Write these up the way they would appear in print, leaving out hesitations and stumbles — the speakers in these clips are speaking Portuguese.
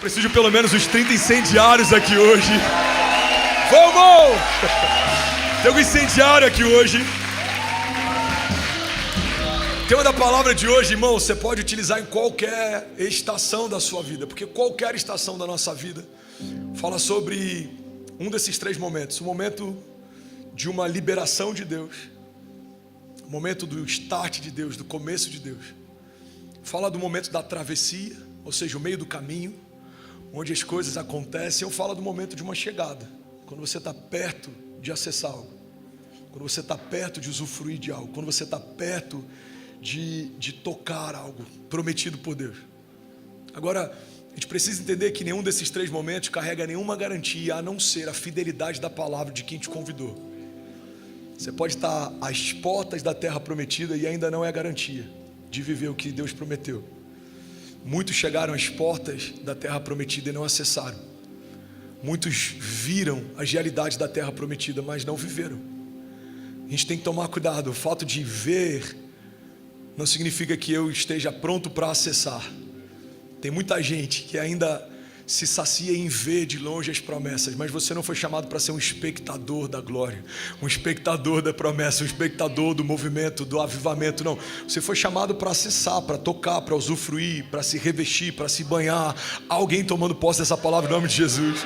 Preciso de pelo menos uns 30 incendiários aqui hoje. Vamos! Tem algum incendiário aqui hoje? O tema da palavra de hoje, irmão, você pode utilizar em qualquer estação da sua vida, porque qualquer estação da nossa vida fala sobre um desses três momentos. O momento de uma liberação de Deus, o momento do start de Deus, do começo de Deus. Fala do momento da travessia, ou seja, o meio do caminho, onde as coisas acontecem. Ou fala do momento de uma chegada, quando você está perto de acessar algo, quando você está perto de usufruir de algo, quando você está perto de tocar algo prometido por Deus. Agora, a gente precisa entender que nenhum desses três momentos carrega nenhuma garantia, a não ser a fidelidade da palavra de quem te convidou. Você pode estar às portas da terra prometida e ainda não é garantia de viver o que Deus prometeu. Muitos chegaram às portas da terra prometida e não acessaram. Muitos viram as realidades da terra prometida, mas não viveram. A gente tem que tomar cuidado. O fato de ver não significa que eu esteja pronto para acessar. Tem muita gente que ainda se sacia em ver de longe as promessas, mas você não foi chamado para ser um espectador da glória, um espectador da promessa, um espectador do movimento, do avivamento, não. Você foi chamado para acessar, para tocar, para usufruir, para se revestir, para se banhar. Alguém tomando posse dessa palavra em nome de Jesus.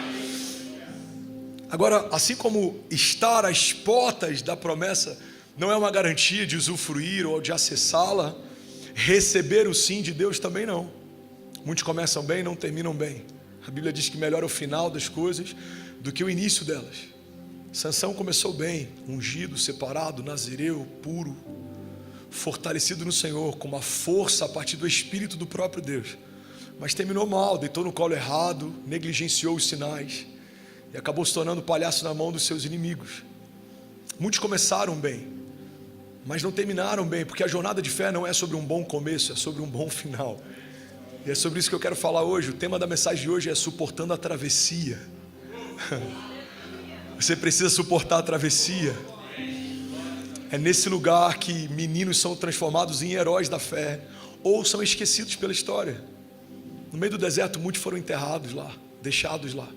Agora, assim como estar às portas da promessa não é uma garantia de usufruir ou de acessá-la, receber o sim de Deus também não. Muitos começam bem e não terminam bem. A Bíblia diz que melhor é o final das coisas do que o início delas. Sansão começou bem, ungido, separado, nazireu, puro, fortalecido no Senhor, com uma força a partir do Espírito do próprio Deus. Mas terminou mal, deitou no colo errado, negligenciou os sinais e acabou se tornando palhaço na mão dos seus inimigos. Muitos começaram bem, mas não terminaram bem, porque a jornada de fé não é sobre um bom começo, é sobre um bom final. E é sobre isso que eu quero falar hoje. O tema da mensagem de hoje é suportando a travessia. Você precisa suportar a travessia. É nesse lugar que meninos são transformados em heróis da fé, ou são esquecidos pela história. No meio do deserto, muitos foram enterrados lá, deixados lá,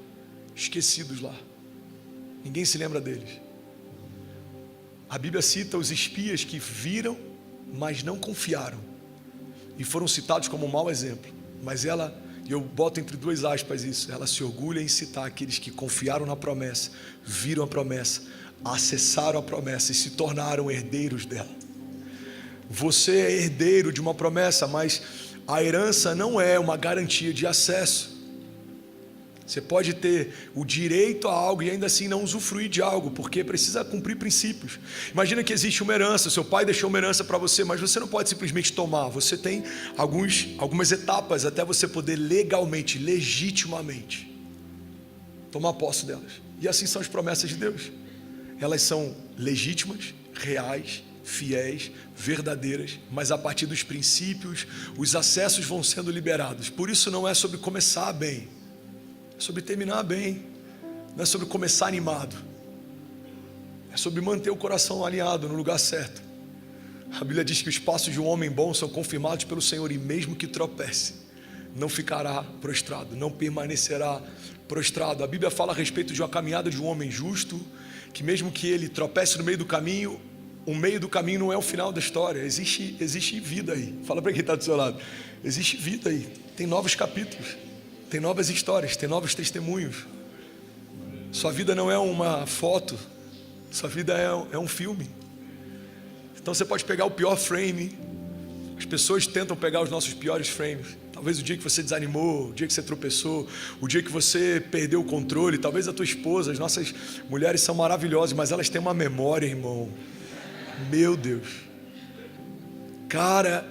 esquecidos lá. Ninguém se lembra deles. A Bíblia cita os espias que viram, mas não confiaram, e foram citados como um mau exemplo. Mas ela, e eu boto entre duas aspas isso, ela se orgulha em citar aqueles que confiaram na promessa, viram a promessa, acessaram a promessa e se tornaram herdeiros dela. Você é herdeiro de uma promessa, mas a herança não é uma garantia de acesso. Você pode ter o direito a algo e ainda assim não usufruir de algo, porque precisa cumprir princípios. Imagina que existe uma herança, seu pai deixou uma herança para você, mas você não pode simplesmente tomar. Você tem algumas etapas até você poder legalmente, legitimamente tomar posse delas. E assim são as promessas de Deus. Elas são legítimas, reais, fiéis, verdadeiras, mas a partir dos princípios, os acessos vão sendo liberados. Por isso não é sobre começar bem, é sobre terminar bem. Não é sobre começar animado, é sobre manter o coração alinhado no lugar certo. A Bíblia diz que os passos de um homem bom são confirmados pelo Senhor, e mesmo que tropece, não ficará prostrado, não permanecerá prostrado. A Bíblia fala a respeito de uma caminhada de um homem justo, que mesmo que ele tropece no meio do caminho, o meio do caminho não é o final da história. Existe vida aí. Fala para quem está do seu lado. Existe vida aí, tem novos capítulos, tem novas histórias, tem novos testemunhos. Sua vida não é uma foto, sua vida é um filme. Então você pode pegar o pior frame. As pessoas tentam pegar os nossos piores frames. Talvez o dia que você desanimou, o dia que você tropeçou, o dia que você perdeu o controle. Talvez a tua esposa, as nossas mulheres são maravilhosas, mas elas têm uma memória, irmão. Meu Deus. Cara,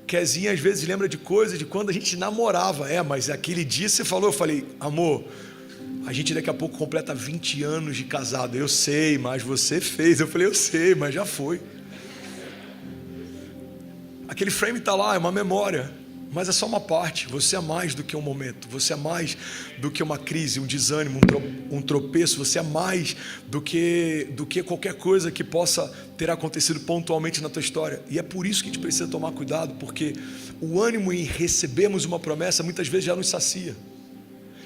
Kezinha às vezes lembra de coisas de quando a gente namorava. Mas aquele dia você falou, eu falei, amor, a gente daqui a pouco completa 20 anos de casado. Eu sei, mas você fez. Eu falei, eu sei, mas já foi. Aquele frame está lá, é uma memória, mas é só uma parte. Você é mais do que um momento, você é mais do que uma crise, um desânimo, um tropeço. Você é mais do que qualquer coisa que possa ter acontecido pontualmente na tua história. E é por isso que a gente precisa tomar cuidado, porque o ânimo em recebermos uma promessa muitas vezes já nos sacia.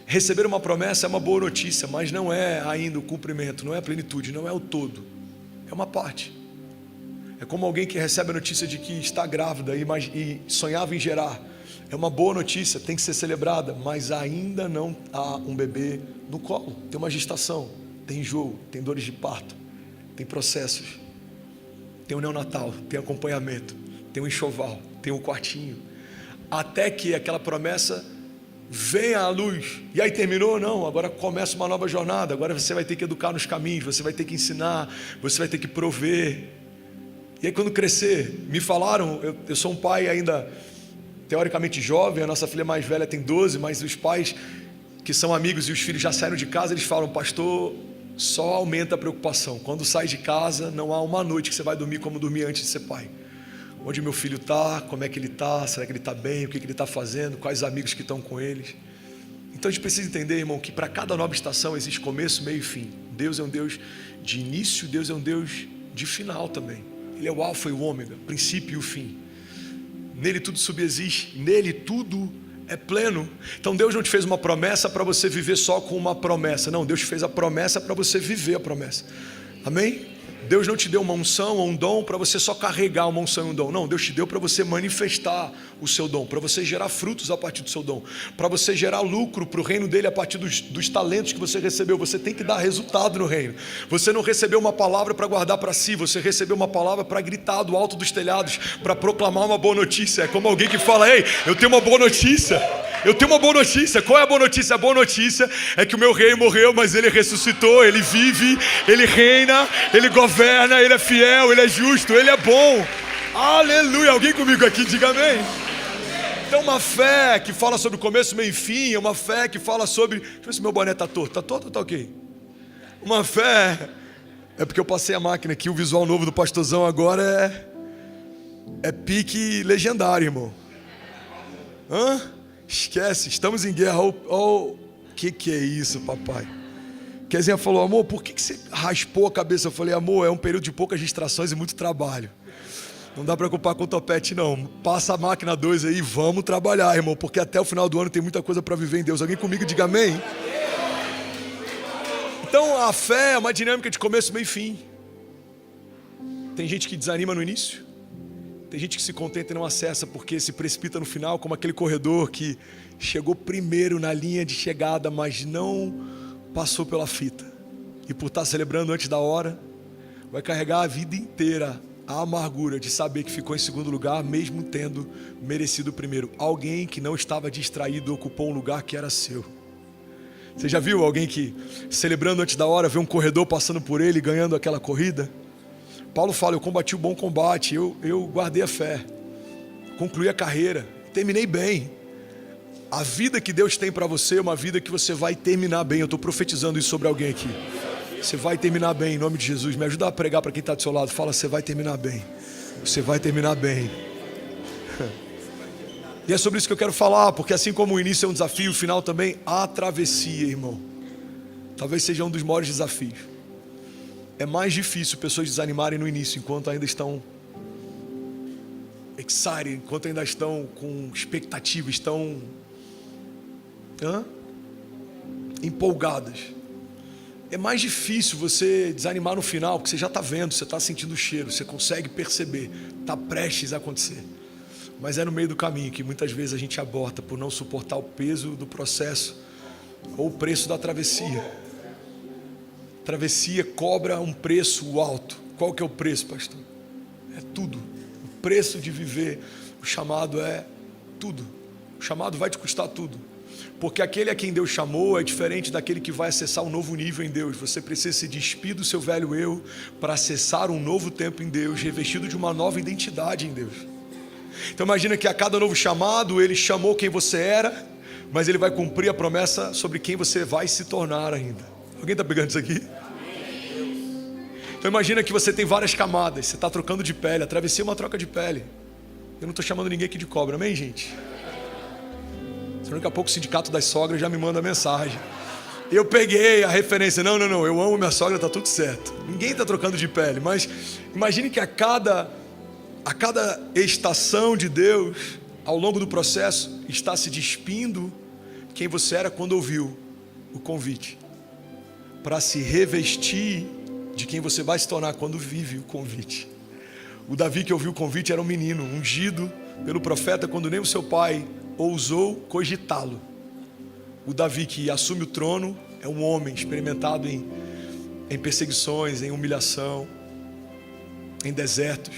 receber uma promessa é uma boa notícia, mas não é ainda o cumprimento, não é a plenitude, não é o todo, é uma parte. É como alguém que recebe a notícia de que está grávida e sonhava em gerar. É uma boa notícia, tem que ser celebrada, mas ainda não há um bebê no colo. Tem uma gestação, tem enjoo, tem dores de parto, tem processos, tem o neonatal, tem acompanhamento, tem o enxoval, tem o quartinho, até que aquela promessa venha à luz. E aí terminou? Não, agora começa uma nova jornada. Agora você vai ter que educar nos caminhos, você vai ter que ensinar, você vai ter que prover. E aí quando crescer, me falaram, eu sou um pai ainda teoricamente jovem, a nossa filha mais velha tem 12, mas os pais que são amigos e os filhos já saíram de casa, eles falam: pastor, só aumenta a preocupação. Quando sai de casa, não há uma noite que você vai dormir como dormia antes de ser pai. Onde meu filho está, como é que ele está, será que ele está bem, o que ele está fazendo, quais amigos que estão com eles. Então a gente precisa entender, irmão, que para cada nova estação existe começo, meio e fim. Deus é um Deus de início, Deus é um Deus de final também. Ele é o alfa e o ômega, o princípio e o fim. Nele tudo subsiste, nele tudo é pleno. Então Deus não te fez uma promessa para você viver só com uma promessa. Não, Deus te fez a promessa para você viver a promessa. Amém? Deus não te deu uma unção ou um dom para você só carregar uma unção e um dom. Não, Deus te deu para você manifestar o seu dom, para você gerar frutos a partir do seu dom, para você gerar lucro para o reino dele a partir dos talentos que você recebeu. Você tem que dar resultado no reino. Você não recebeu uma palavra para guardar para si, você recebeu uma palavra para gritar do alto dos telhados, para proclamar uma boa notícia. É como alguém que fala: ei, eu tenho uma boa notícia. Eu tenho uma boa notícia. Qual é a boa notícia? A boa notícia é que o meu rei morreu, mas ele ressuscitou, ele vive, ele reina, ele governa, ele é fiel, ele é justo, ele é bom. Aleluia! Alguém comigo aqui, diga amém. Então uma fé que fala sobre o começo, meio e fim, é uma fé que fala sobre... Deixa eu ver se meu boné está torto. Está torto ou está ok? Uma fé... É porque eu passei a máquina aqui, o visual novo do pastorzão agora é pique legendário, irmão. Hã? Esquece, estamos em guerra. O que é isso, papai? Kezinha falou: amor, por que você raspou a cabeça? Eu falei: amor, é um período de poucas distrações e muito trabalho. Não dá para preocupar com o topete, não. Passa a máquina 2 aí, vamos trabalhar, irmão, porque até o final do ano tem muita coisa para viver em Deus. Alguém comigo, diga amém. Então a fé é uma dinâmica de começo, meio e fim. Tem gente que desanima no início, tem gente que se contenta e não acessa porque se precipita no final, como aquele corredor que chegou primeiro na linha de chegada, mas não passou pela fita. E por estar celebrando antes da hora, vai carregar a vida inteira a amargura de saber que ficou em segundo lugar, mesmo tendo merecido o primeiro. Alguém que não estava distraído ocupou um lugar que era seu. Você já viu alguém que, celebrando antes da hora, vê um corredor passando por ele, ganhando aquela corrida? Paulo fala: eu combati o bom combate, eu guardei a fé, concluí a carreira, terminei bem. A vida que Deus tem para você é uma vida que você vai terminar bem. Eu estou profetizando isso sobre alguém aqui. Você vai terminar bem, em nome de Jesus. Me ajuda a pregar para quem está do seu lado. Fala: você vai terminar bem. Você vai terminar bem. E é sobre isso que eu quero falar, porque assim como o início é um desafio, o final também, a travessia, irmão, talvez seja um dos maiores desafios. É mais difícil pessoas desanimarem no início, enquanto ainda estão excited, enquanto ainda estão com expectativa, estão empolgadas. É mais difícil você desanimar no final, porque você já está vendo, você está sentindo o cheiro, você consegue perceber, está prestes a acontecer. Mas é no meio do caminho que muitas vezes a gente aborta por não suportar o peso do processo ou o preço da travessia. Travessia cobra um preço alto. Qual que é o preço, pastor? É tudo. O preço de viver, o chamado é tudo. O chamado vai te custar tudo. Porque aquele a quem Deus chamou é diferente daquele que vai acessar um novo nível em Deus. Você precisa se despir do seu velho eu para acessar um novo tempo em Deus, revestido de uma nova identidade em Deus. Então imagina que a cada novo chamado, Ele chamou quem você era, mas Ele vai cumprir a promessa sobre quem você vai se tornar ainda. Alguém está pegando isso aqui? Então imagina que você tem várias camadas, você está trocando de pele, a travessia é uma troca de pele. Eu não estou chamando ninguém aqui de cobra, amém, gente? Senão daqui a pouco o sindicato das sogras já me manda mensagem. Eu peguei a referência, não, eu amo minha sogra, está tudo certo. Ninguém está trocando de pele, mas imagine que a cada estação de Deus, ao longo do processo, está se despindo quem você era quando ouviu. o convite para se revestir de quem você vai se tornar quando vive o convite. O Davi que ouviu o convite era um menino ungido pelo profeta quando nem o seu pai ousou cogitá-lo. O Davi que assume o trono é um homem experimentado em perseguições, em humilhação, em desertos.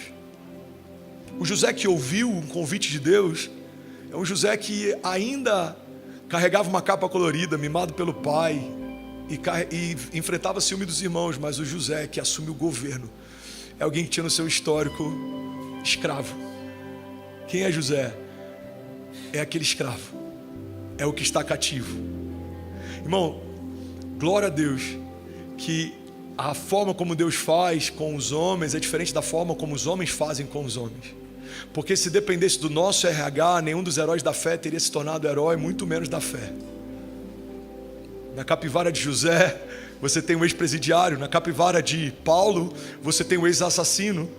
O José que ouviu o convite de Deus é um José que ainda carregava uma capa colorida, mimado pelo pai, e enfrentava ciúme dos irmãos, mas o José que assume o governo é alguém que tinha no seu histórico escravo. Quem é José? É aquele escravo, é o que está cativo. Irmão, glória a Deus que a forma como Deus faz com os homens é diferente da forma como os homens fazem com os homens. Porque se dependesse do nosso RH, nenhum dos heróis da fé teria se tornado herói, muito menos da fé. Na capivara de José, você tem um ex-presidiário. Na capivara de Paulo, você tem um ex-assassino.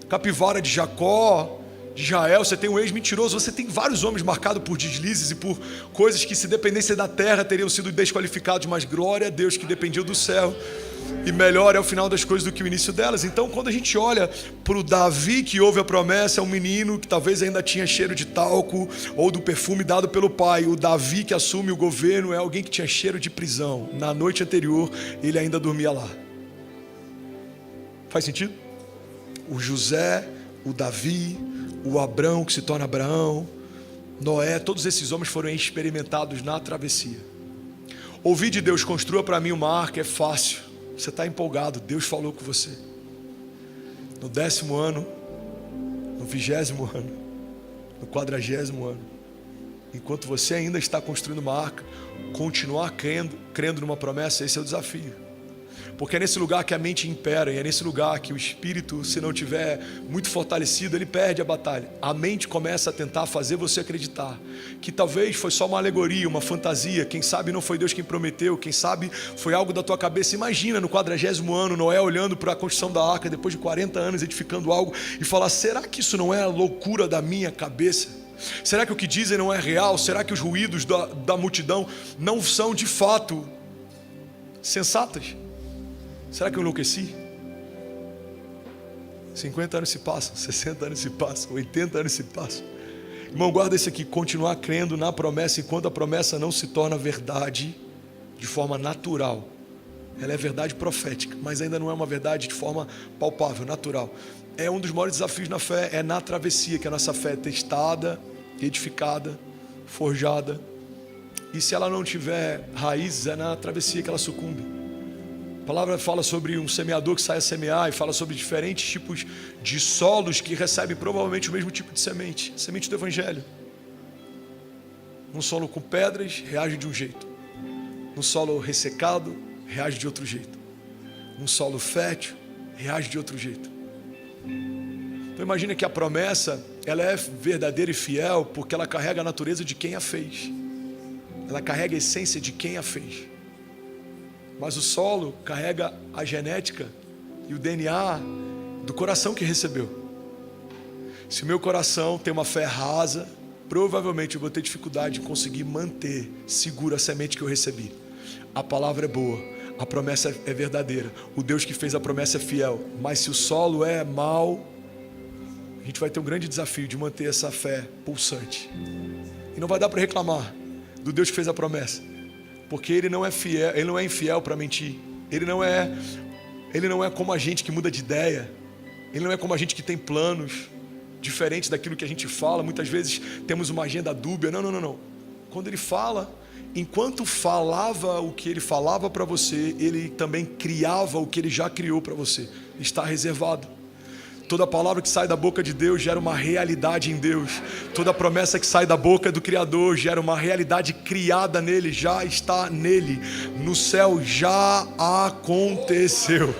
Capivara de Jacó, de Israel, você tem um ex-mentiroso. Você tem vários homens marcados por deslizes e por coisas que, se dependessem da terra, teriam sido desqualificados. Mas glória a Deus que dependiam do céu. E melhor é o final das coisas do que o início delas. Então, quando a gente olha para o Davi que ouve a promessa, é um menino que talvez ainda tinha cheiro de talco ou do perfume dado pelo pai. O Davi que assume o governo é alguém que tinha cheiro de prisão. Na noite anterior, ele ainda dormia lá. Faz sentido? O José, o Davi, o Abrão que se torna Abraão, Noé, todos esses homens foram experimentados na travessia. Ouvir de Deus: construa para mim uma arca, é fácil. Você está empolgado, Deus falou com você. No 10º ano, no 20º ano, no 40º ano, enquanto você ainda está construindo uma arca, continuar crendo numa promessa, esse é o desafio. Porque é nesse lugar que a mente impera, e é nesse lugar que o espírito, se não tiver muito fortalecido, ele perde a batalha. A mente começa a tentar fazer você acreditar que talvez foi só uma alegoria, uma fantasia. Quem sabe não foi Deus quem prometeu, quem sabe foi algo da tua cabeça. Imagina no 40º ano, Noé olhando para a construção da arca, depois de 40 anos edificando algo, e falar: será que isso não é a loucura da minha cabeça? Será que o que dizem não é real? Será que os ruídos da multidão não são de fato sensatas? Será que eu enlouqueci? 50 anos se passam, 60 anos se passam, 80 anos se passam. Irmão, guarda isso aqui: continuar crendo na promessa enquanto a promessa não se torna verdade de forma natural. Ela é verdade profética, mas ainda não é uma verdade de forma palpável, natural. É um dos maiores desafios na fé, é na travessia que a nossa fé é testada, edificada, forjada. E se ela não tiver raízes, é na travessia que ela sucumbe. A palavra fala sobre um semeador que sai a semear, e fala sobre diferentes tipos de solos que recebem provavelmente o mesmo tipo de semente, semente do evangelho. Um solo com pedras reage de um jeito, um solo ressecado reage de outro jeito, um solo fértil reage de outro jeito. Então imagina que a promessa, ela é verdadeira e fiel porque ela carrega a natureza de quem a fez, ela carrega a essência de quem a fez. Mas o solo carrega a genética e o DNA do coração que recebeu. Se o meu coração tem uma fé rasa, provavelmente eu vou ter dificuldade de conseguir manter segura a semente que eu recebi. A palavra é boa, a promessa é verdadeira, o Deus que fez a promessa é fiel. Mas se o solo é mau, a gente vai ter um grande desafio de manter essa fé pulsante. E não vai dar para reclamar do Deus que fez a promessa, porque Ele não é fiel, Ele não é infiel para mentir. Ele não é como a gente que muda de ideia. Ele não é como a gente que tem planos diferentes daquilo que a gente fala. Muitas vezes temos uma agenda dúbia. Não. Quando Ele fala, enquanto falava o que Ele falava para você, Ele também criava o que Ele já criou para você. Está reservado. Toda palavra que sai da boca de Deus gera uma realidade em Deus. Toda promessa que sai da boca do Criador gera uma realidade criada nele, já está nele. No céu já aconteceu.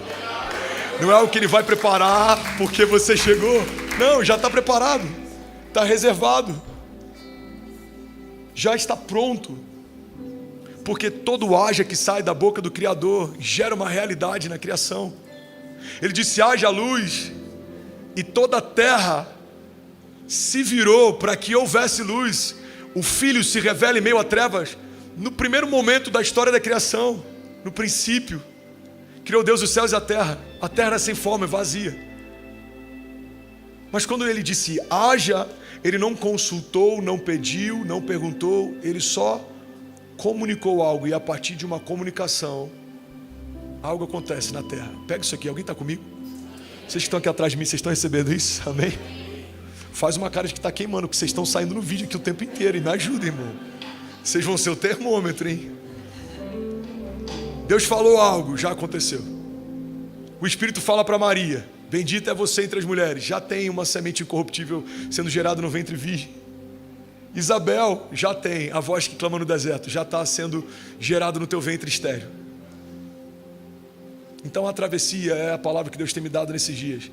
Não é o que Ele vai preparar porque você chegou. Não, já está preparado. Está reservado. Já está pronto. Porque todo haja que sai da boca do Criador gera uma realidade na criação. Ele disse: haja luz. E toda a terra se virou para que houvesse luz. O Filho se revela em meio a trevas. No primeiro momento da história da criação, no princípio, criou Deus os céus e a terra era sem forma, vazia. Mas quando ele disse haja, ele não consultou, não pediu, não perguntou, ele só comunicou algo, e a partir de uma comunicação, algo acontece na terra. Pega isso aqui, alguém está comigo? Vocês que estão aqui atrás de mim, vocês estão recebendo isso? Amém? Faz uma cara de que está queimando, porque vocês estão saindo no vídeo aqui o tempo inteiro, e me ajuda, irmão. Vocês vão ser o termômetro, hein? Deus falou algo, já aconteceu. O Espírito fala para Maria: bendita é você entre as mulheres, já tem uma semente incorruptível sendo gerada no ventre virgem. Isabel, já tem a voz que clama no deserto, já está sendo gerado no teu ventre estéril. Então a travessia é a palavra que Deus tem me dado nesses dias,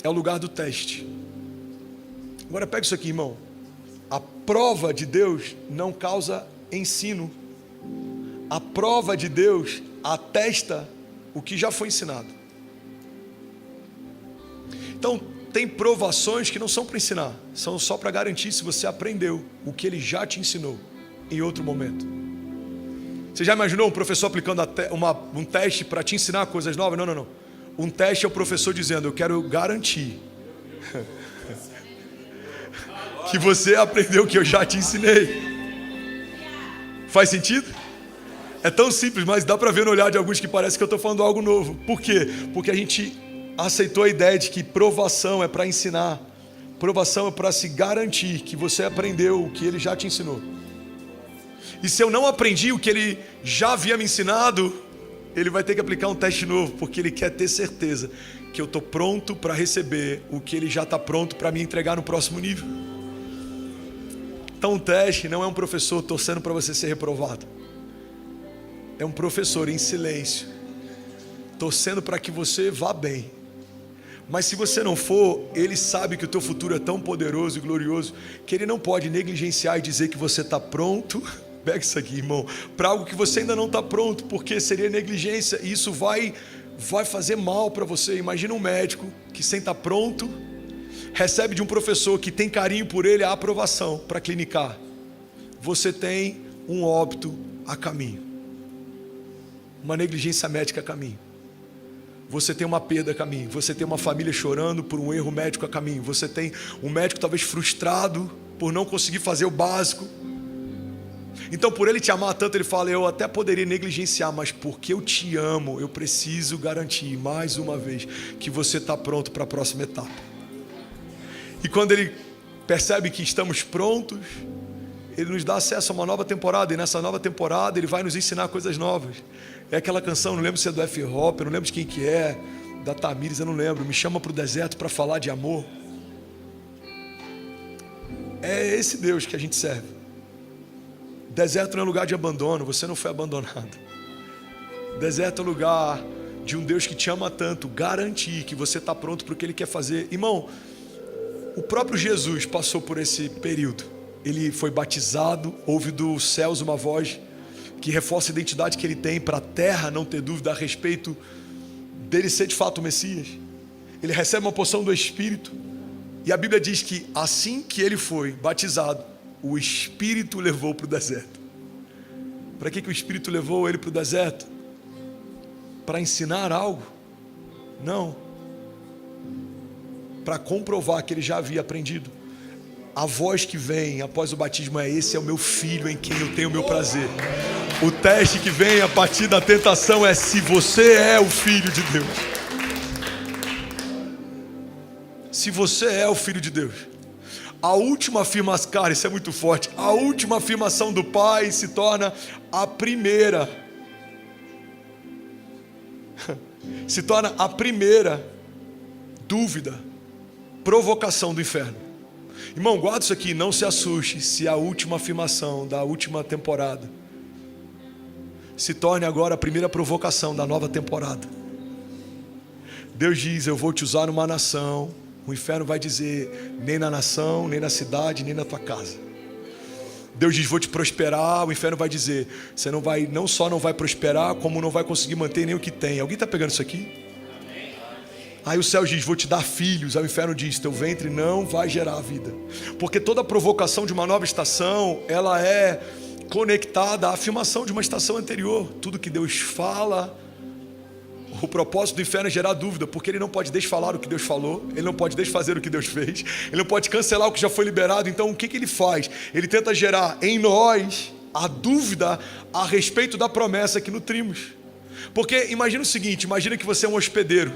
é o lugar do teste. Agora pega isso aqui, irmão. A prova de Deus não causa ensino. A prova de Deus atesta o que já foi ensinado. Então, tem provações que não são para ensinar, são só para garantir se você aprendeu o que ele já te ensinou em outro momento. Você já imaginou um professor aplicando um teste para te ensinar coisas novas? Não. Um teste é o professor dizendo: eu quero garantir que você aprendeu o que eu já te ensinei. Faz sentido? É tão simples, mas dá para ver no olhar de alguns que parece que eu estou falando algo novo. Por quê? Porque a gente aceitou a ideia de que provação é para ensinar, provação é para se garantir que você aprendeu o que ele já te ensinou. E se eu não aprendi o que ele já havia me ensinado, ele vai ter que aplicar um teste novo, porque ele quer ter certeza que eu estou pronto para receber o que ele já está pronto para me entregar no próximo nível. Então o teste não é um professor torcendo para você ser reprovado, é um professor em silêncio, torcendo para que você vá bem. Mas se você não for, ele sabe que o teu futuro é tão poderoso e glorioso que ele não pode negligenciar e dizer que você está pronto. Pega isso aqui, irmão, para algo que você ainda não está pronto, porque seria negligência e isso vai fazer mal para você. Imagina um médico que, sem estar pronto, recebe de um professor que tem carinho por ele a aprovação para clinicar. Você tem um óbito a caminho, uma negligência médica a caminho. Você tem uma perda a caminho, você tem uma família chorando por um erro médico a caminho, você tem um médico talvez frustrado por não conseguir fazer o básico. Então, por ele te amar tanto, ele fala: eu até poderia negligenciar, mas porque eu te amo, eu preciso garantir mais uma vez que você está pronto para a próxima etapa. E quando ele percebe que estamos prontos, ele nos dá acesso a uma nova temporada, e nessa nova temporada ele vai nos ensinar coisas novas. É aquela canção, não lembro se é do F-Hop, eu não lembro de quem que é, da Tamires, eu não lembro. Me chama para o deserto para falar de amor. É esse Deus que a gente serve. Deserto não é lugar de abandono, você não foi abandonado. Deserto é lugar de um Deus que te ama tanto, garantir que você está pronto para o que Ele quer fazer. Irmão, o próprio Jesus passou por esse período. Ele foi batizado, ouve dos céus uma voz que reforça a identidade que ele tem, para a terra não ter dúvida a respeito dele ser de fato o Messias. Ele recebe uma porção do Espírito, e a Bíblia diz que assim que ele foi batizado, o Espírito levou para o deserto. Para que o Espírito levou ele para o deserto? Para ensinar algo? Não. Para comprovar que ele já havia aprendido. A voz que vem após o batismo é: esse é o meu filho em quem eu tenho o meu prazer. O teste que vem a partir da tentação é se você é o filho de Deus. Se você é o filho de Deus. A última afirmação, cara, isso é muito forte. A última afirmação do Pai se torna a primeira. Se torna a primeira dúvida, provocação do inferno. Irmão, guarda isso aqui, não se assuste se a última afirmação da última temporada se torne agora a primeira provocação da nova temporada. Deus diz: eu vou te usar numa nação. O inferno vai dizer: nem na nação, nem na cidade, nem na tua casa. Deus diz: vou te prosperar. O inferno vai dizer: você não só não vai prosperar, como não vai conseguir manter nem o que tem. Alguém está pegando isso aqui? Aí o céu diz: vou te dar filhos. Aí o inferno diz: teu ventre não vai gerar vida. Porque toda provocação de uma nova estação, ela é conectada à afirmação de uma estação anterior. Tudo que Deus fala, o propósito do inferno é gerar dúvida, porque ele não pode desfalar o que Deus falou, ele não pode desfazer o que Deus fez, ele não pode cancelar o que já foi liberado. Então o que ele faz? Ele tenta gerar em nós a dúvida a respeito da promessa que nutrimos. Porque imagina o seguinte, imagina que você é um hospedeiro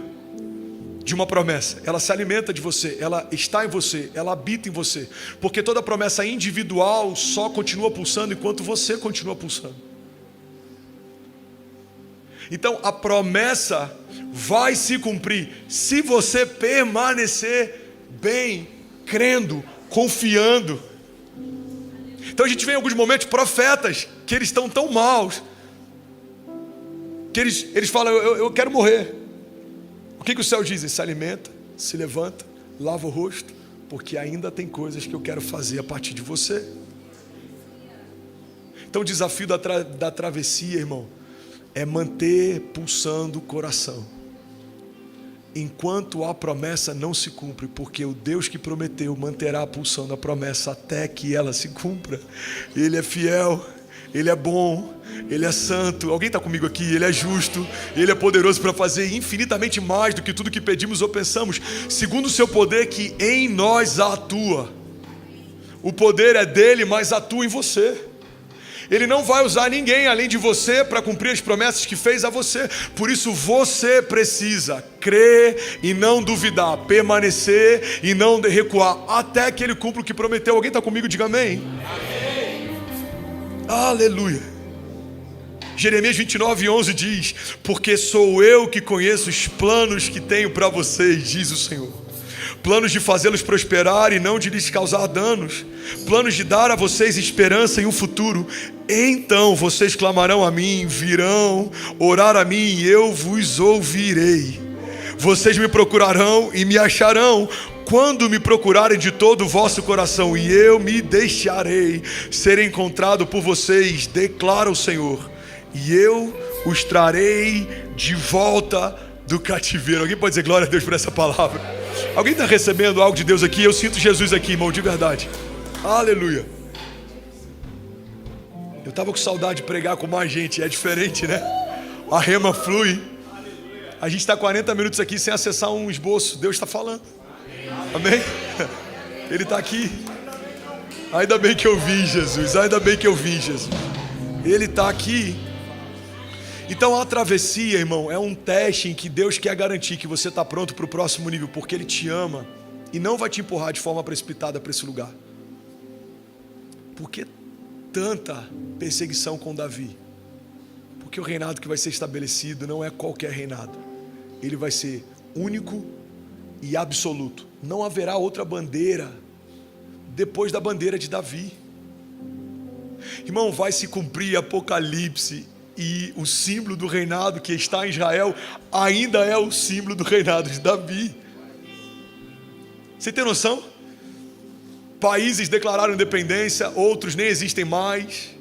de uma promessa, ela se alimenta de você, ela está em você, ela habita em você, porque toda promessa individual só continua pulsando enquanto você continua pulsando. Então a promessa vai se cumprir se você permanecer bem, crendo, confiando. Então a gente vê em alguns momentos profetas que eles estão tão maus que eles falam, eu quero morrer. O que os céus dizem? Se alimenta, se levanta, lava o rosto, porque ainda tem coisas que eu quero fazer a partir de você. Então o desafio da travessia, irmão, é manter pulsando o coração enquanto a promessa não se cumpre, porque o Deus que prometeu manterá pulsando a promessa até que ela se cumpra. Ele é fiel, Ele é bom, Ele é santo. Alguém está comigo aqui? Ele é justo, Ele é poderoso para fazer infinitamente mais do que tudo que pedimos ou pensamos, segundo o seu poder que em nós atua. O poder é dele, mas atua em você. Ele não vai usar ninguém além de você para cumprir as promessas que fez a você. Por isso você precisa crer e não duvidar, permanecer e não recuar, até que Ele cumpra o que prometeu. Alguém está comigo? Diga amém. Amém. Aleluia. Jeremias 29:11 diz: porque sou eu que conheço os planos que tenho para vocês, diz o Senhor. Planos de fazê-los prosperar e não de lhes causar danos, planos de dar a vocês esperança em um futuro. Então vocês clamarão a mim, virão orar a mim e eu vos ouvirei. Vocês me procurarão e me acharão quando me procurarem de todo o vosso coração, e eu me deixarei ser encontrado por vocês, declara o Senhor, e eu os trarei de volta do cativeiro. Alguém pode dizer glória a Deus por essa palavra? Alguém está recebendo algo de Deus aqui? Eu sinto Jesus aqui, irmão, de verdade. Aleluia. Eu estava com saudade de pregar com mais gente. É diferente, né? A rema flui. A gente está 40 minutos aqui sem acessar um esboço. Deus está falando. Amém? Ele está aqui. Ainda bem que eu vim, Jesus. Ainda bem que eu vim, Jesus. Ele está aqui. Então a travessia, irmão, é um teste em que Deus quer garantir que você está pronto para o próximo nível, porque Ele te ama e não vai te empurrar de forma precipitada para esse lugar. Por que tanta perseguição com Davi? Porque o reinado que vai ser estabelecido não é qualquer reinado. Ele vai ser único e absoluto. Não haverá outra bandeira depois da bandeira de Davi. Irmão, vai se cumprir Apocalipse. E o símbolo do reinado que está em Israel ainda é o símbolo do reinado de Davi. Você tem noção? Países declararam independência, outros nem existem mais.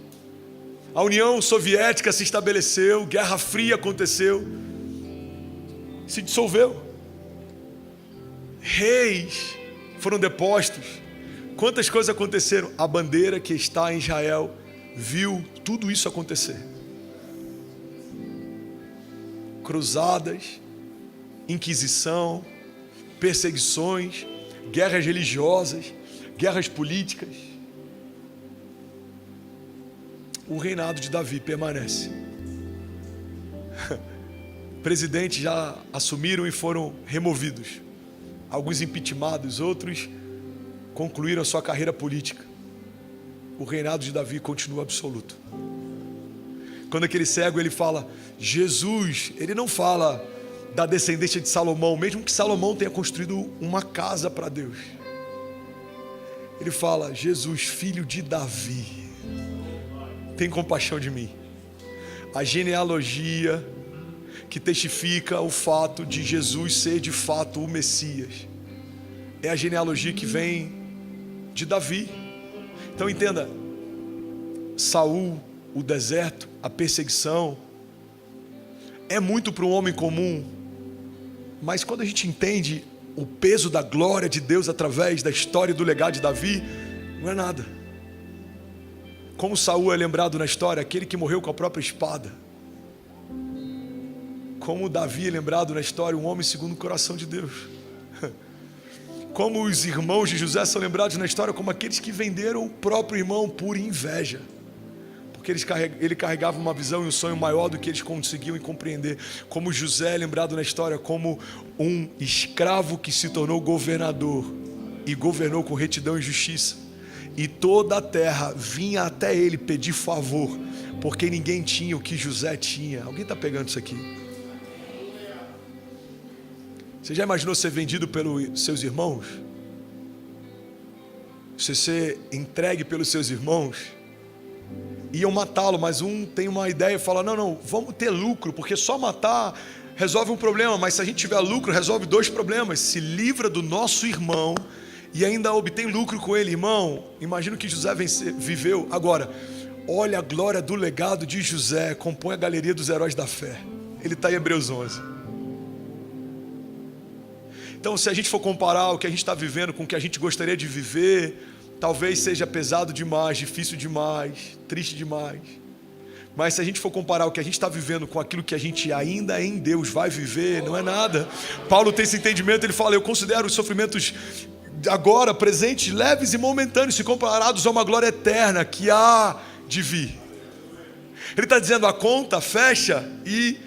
A União Soviética se estabeleceu, Guerra Fria aconteceu, se dissolveu. Reis foram depostos. Quantas coisas aconteceram? A bandeira que está em Israel viu tudo isso acontecer. Cruzadas, inquisição, perseguições, guerras religiosas, guerras políticas. O reinado de Davi permanece. Presidentes já assumiram e foram removidos. Alguns impeachmentados, outros concluíram a sua carreira política. O reinado de Davi continua absoluto. Quando aquele cego ele fala Jesus, ele não fala da descendência de Salomão, mesmo que Salomão tenha construído uma casa para Deus. Ele fala Jesus, filho de Davi, tem compaixão de mim. A genealogia que testifica o fato de Jesus ser de fato o Messias é a genealogia que vem de Davi. Então entenda, Saul, o deserto, a perseguição, é muito para um homem comum, mas quando a gente entende o peso da glória de Deus através da história e do legado de Davi, não é nada. Como Saul é lembrado na história, aquele que morreu com a própria espada. Como Davi é lembrado na história, um homem segundo o coração de Deus. Como os irmãos de José são lembrados na história como aqueles que venderam o próprio irmão por inveja. Porque ele carregava uma visão e um sonho maior do que eles conseguiam compreender. Como José é lembrado na história como um escravo que se tornou governador e governou com retidão e justiça. E toda a terra vinha até ele pedir favor, porque ninguém tinha o que José tinha. Alguém está pegando isso aqui? Você já imaginou ser vendido pelos seus irmãos? Você ser entregue pelos seus irmãos? Iam matá-lo, mas um tem uma ideia e fala, não, vamos ter lucro, porque só matar resolve um problema, mas se a gente tiver lucro, resolve 2 problemas. Se livra do nosso irmão e ainda obtém lucro com ele. Irmão, imagina o que José viveu. Agora, olha a glória do legado de José, compõe a galeria dos heróis da fé. Ele está em Hebreus 11. Então, se a gente for comparar o que a gente está vivendo com o que a gente gostaria de viver, talvez seja pesado demais, difícil demais, triste demais. Mas se a gente for comparar o que a gente está vivendo com aquilo que a gente ainda em Deus vai viver, não é nada. Paulo tem esse entendimento, ele fala, eu considero os sofrimentos agora, presentes, leves e momentâneos, se comparados a uma glória eterna que há de vir. Ele está dizendo, a conta fecha e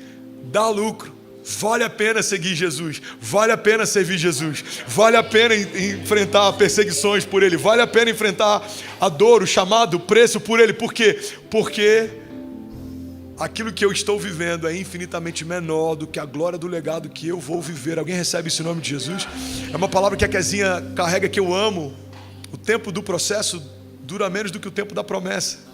dá lucro. Vale a pena seguir Jesus, vale a pena servir Jesus, vale a pena enfrentar perseguições por Ele, vale a pena enfrentar a dor, o chamado, o preço por Ele. Por quê? Porque aquilo que eu estou vivendo é infinitamente menor do que a glória do legado que eu vou viver. Alguém recebe isso em nome de Jesus? É uma palavra que a Kezinha carrega, que eu amo. O tempo do processo dura menos do que o tempo da promessa.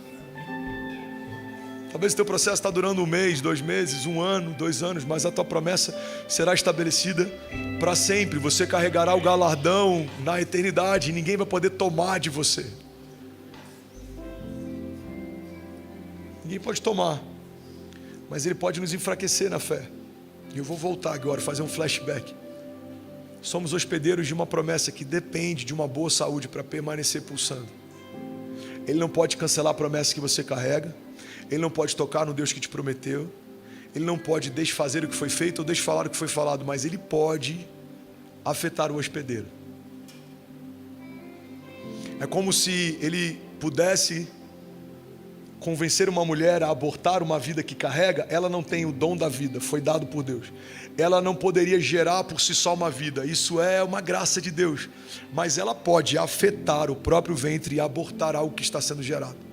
Talvez o teu processo está durando 1 mês, 2 meses, 1 ano, 2 anos, mas a tua promessa será estabelecida para sempre. Você carregará o galardão na eternidade e ninguém vai poder tomar de você. Ninguém pode tomar, mas Ele pode nos enfraquecer na fé. E eu vou voltar agora, fazer um flashback. Somos hospedeiros de uma promessa que depende de uma boa saúde para permanecer pulsando. Ele não pode cancelar a promessa que você carrega. Ele não pode tocar no Deus que te prometeu. Ele não pode desfazer o que foi feito ou desfalar o que foi falado, mas Ele pode afetar o hospedeiro. É como se Ele pudesse convencer uma mulher a abortar uma vida que carrega. Ela não tem o dom da vida, foi dado por Deus. Ela não poderia gerar por si só uma vida, isso é uma graça de Deus. Mas ela pode afetar o próprio ventre e abortar algo que está sendo gerado.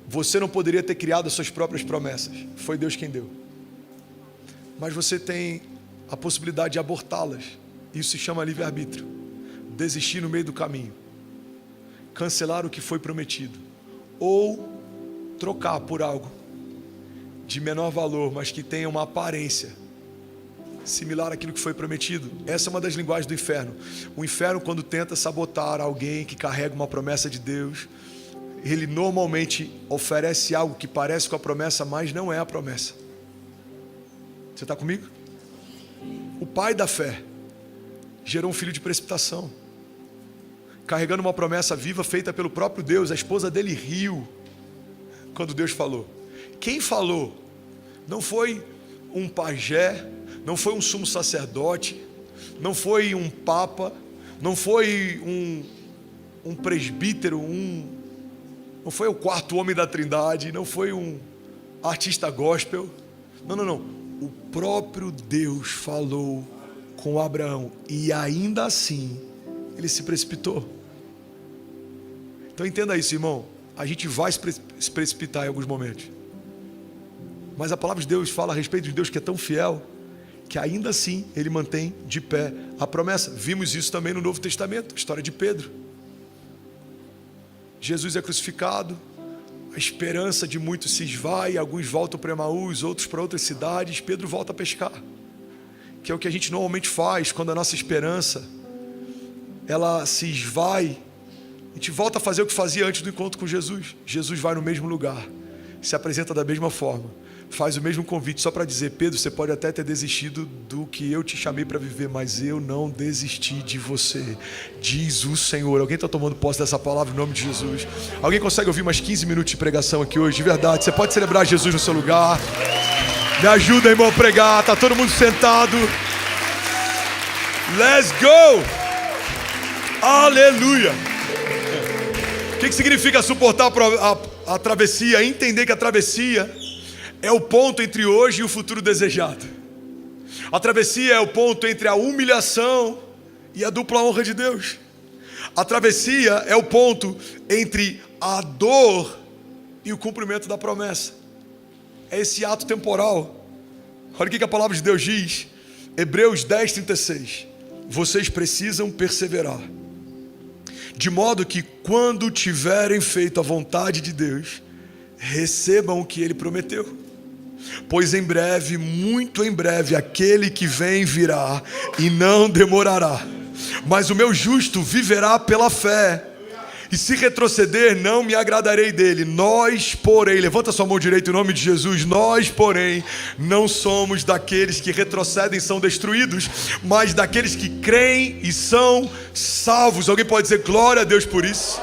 Você não poderia ter criado as suas próprias promessas, foi Deus quem deu. Mas você tem a possibilidade de abortá-las. Isso se chama livre-arbítrio. Desistir no meio do caminho, cancelar o que foi prometido, ou trocar por algo de menor valor, mas que tenha uma aparência similar àquilo que foi prometido. Essa é uma das linguagens do inferno. O inferno, quando tenta sabotar alguém que carrega uma promessa de Deus, ele normalmente oferece algo que parece com a promessa, mas não é a promessa. Você está comigo? O pai da fé gerou um filho de precipitação, carregando uma promessa viva feita pelo próprio Deus. A esposa dele riu quando Deus falou. Quem falou? Não foi um pajé, não foi um sumo sacerdote, não foi um papa, não foi um presbítero, não foi o 4º homem da Trindade, não foi um artista gospel. Não. O próprio Deus falou com Abraão e ainda assim ele se precipitou. Então entenda isso, irmão. A gente vai se precipitar em alguns momentos, mas a palavra de Deus fala a respeito de Deus que é tão fiel, que ainda assim Ele mantém de pé a promessa. Vimos isso também no Novo Testamento, a história de Pedro. Jesus é crucificado, a esperança de muitos se esvai, alguns voltam para Emaús, outros para outras cidades. Pedro volta a pescar, que é o que a gente normalmente faz quando a nossa esperança ela se esvai. A gente volta a fazer o que fazia antes do encontro com Jesus. Jesus vai no mesmo lugar, se apresenta da mesma forma, faz o mesmo convite só para dizer: Pedro, você pode até ter desistido do que eu te chamei para viver, mas eu não desisti de você, diz o Senhor. Alguém está tomando posse dessa palavra em nome de Jesus? Alguém consegue ouvir mais 15 minutos de pregação aqui hoje? De verdade, você pode celebrar Jesus no seu lugar. Me ajuda, irmão, a pregar. Está todo mundo sentado. Let's go! Aleluia! O que significa suportar a travessia? Entender que a travessia é o ponto entre hoje e o futuro desejado. A travessia é o ponto entre a humilhação e a dupla honra de Deus. A travessia é o ponto entre a dor e o cumprimento da promessa. É esse ato temporal. Olha o que a palavra de Deus diz. Hebreus 10:36. Vocês precisam perseverar, de modo que quando tiverem feito a vontade de Deus, recebam o que Ele prometeu. Pois em breve, muito em breve, aquele que vem virá e não demorará. Mas o meu justo viverá pela fé. E se retroceder, não me agradarei dele. Nós, porém, levanta sua mão direita em nome de Jesus. Nós, porém, não somos daqueles que retrocedem e são destruídos, mas daqueles que creem e são salvos. Alguém pode dizer glória a Deus por isso?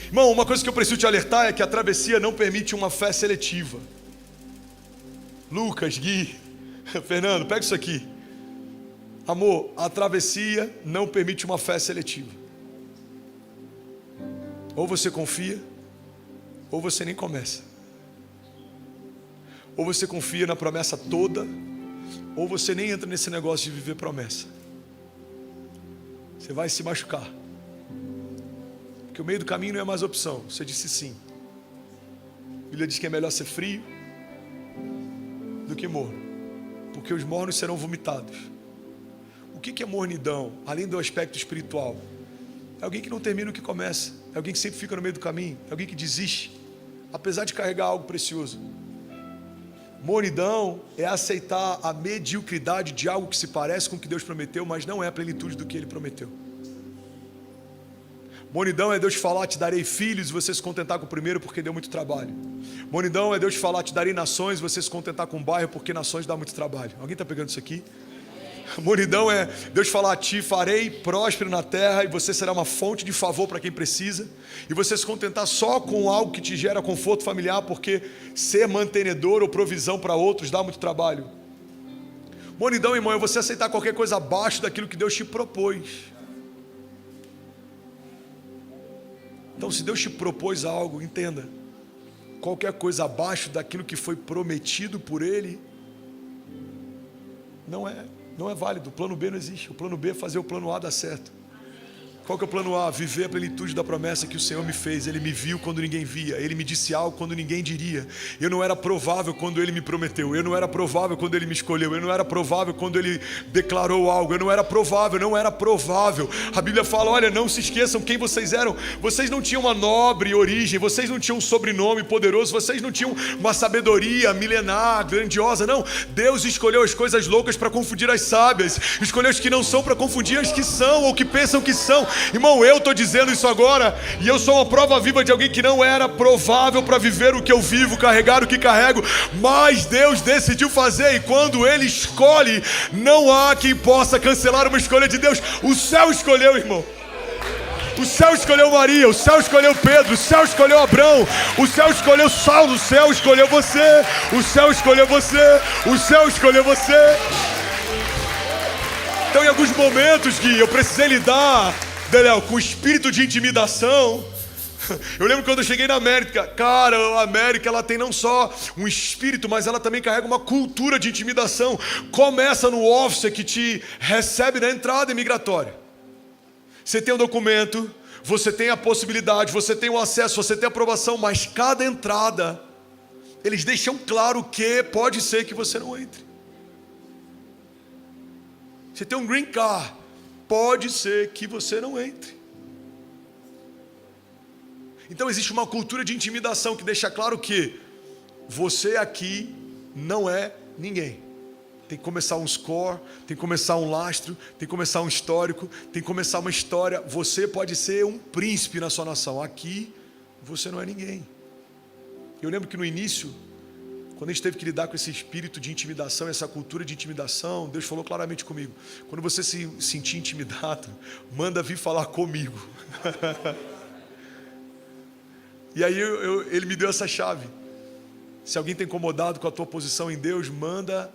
Irmão, uma coisa que eu preciso te alertar é que a travessia não permite uma fé seletiva. Lucas, Gui, Fernando, pega isso aqui. Amor, a travessia não permite uma fé seletiva. Ou você confia, ou você nem começa. Ou você confia na promessa toda, ou você nem entra nesse negócio de viver promessa. Você vai se machucar. Porque o meio do caminho não é mais opção. Você disse sim. A Bíblia diz que é melhor ser frio do que morno, porque os mornos serão vomitados. O que é mornidão, além do aspecto espiritual? É alguém que não termina o que começa. É alguém que sempre fica no meio do caminho. É alguém que desiste, apesar de carregar algo precioso. Mornidão é aceitar a mediocridade de algo que se parece com o que Deus prometeu, mas não é a plenitude do que Ele prometeu. Mornidão é Deus falar: te darei filhos, e você se contentar com o primeiro porque deu muito trabalho. Mornidão é Deus falar: te darei nações, e você se contentar com o bairro porque nações dá muito trabalho. Alguém está pegando isso aqui? Mornidão é Deus falar: te farei próspero na terra, e você será uma fonte de favor para quem precisa, e você se contentar só com algo que te gera conforto familiar, porque ser mantenedor ou provisão para outros dá muito trabalho. Mornidão, irmão, é você aceitar qualquer coisa abaixo daquilo que Deus te propôs. Então, se Deus te propôs algo, entenda: qualquer coisa abaixo daquilo que foi prometido por Ele não é válido. O plano B não existe. O plano B é fazer o plano A dar certo. Qual que é o plano A? Viver a plenitude da promessa que o Senhor me fez. Ele me viu quando ninguém via. Ele me disse algo quando ninguém diria. Eu não era provável quando Ele me prometeu. Eu não era provável quando Ele me escolheu. Eu não era provável quando Ele declarou algo. Eu não era provável, não era provável. A Bíblia fala: olha, não se esqueçam quem vocês eram. Vocês não tinham uma nobre origem. Vocês não tinham um sobrenome poderoso. Vocês não tinham uma sabedoria milenar, grandiosa. Não, Deus escolheu as coisas loucas para confundir as sábias. Escolheu as que não são para confundir as que são ou que pensam que são. Irmão, eu estou dizendo isso agora, e eu sou uma prova viva de alguém que não era provável para viver o que eu vivo, carregar o que carrego, mas Deus decidiu fazer, e quando Ele escolhe, não há quem possa cancelar uma escolha de Deus. O céu escolheu, irmão. O céu escolheu Maria, o céu escolheu Pedro, o céu escolheu Abraão, o céu escolheu Saulo, o céu escolheu você, o céu escolheu você, o céu escolheu você. Então, em alguns momentos que eu precisei lidar, Daniel, com o espírito de intimidação. Eu lembro quando eu cheguei na América. Cara, a América, ela tem não só um espírito, mas ela também carrega uma cultura de intimidação. Começa no officer que te recebe na entrada imigratória. Você tem um documento, você tem a possibilidade, você tem o acesso, você tem a aprovação, mas cada entrada, eles deixam claro que pode ser que você não entre. Você tem um green card, pode ser que você não entre. Então existe uma cultura de intimidação que deixa claro que você aqui não é ninguém. Tem que começar um score, tem que começar um lastro, tem que começar um histórico, tem que começar uma história. Você pode ser um príncipe na sua nação, aqui você não é ninguém. Eu lembro que no início Quando a gente teve que lidar com esse espírito de intimidação, essa cultura de intimidação, Deus falou claramente comigo: quando você se sentir intimidado, manda vir falar comigo. E aí ele me deu essa chave. Se alguém está incomodado com a tua posição em Deus, manda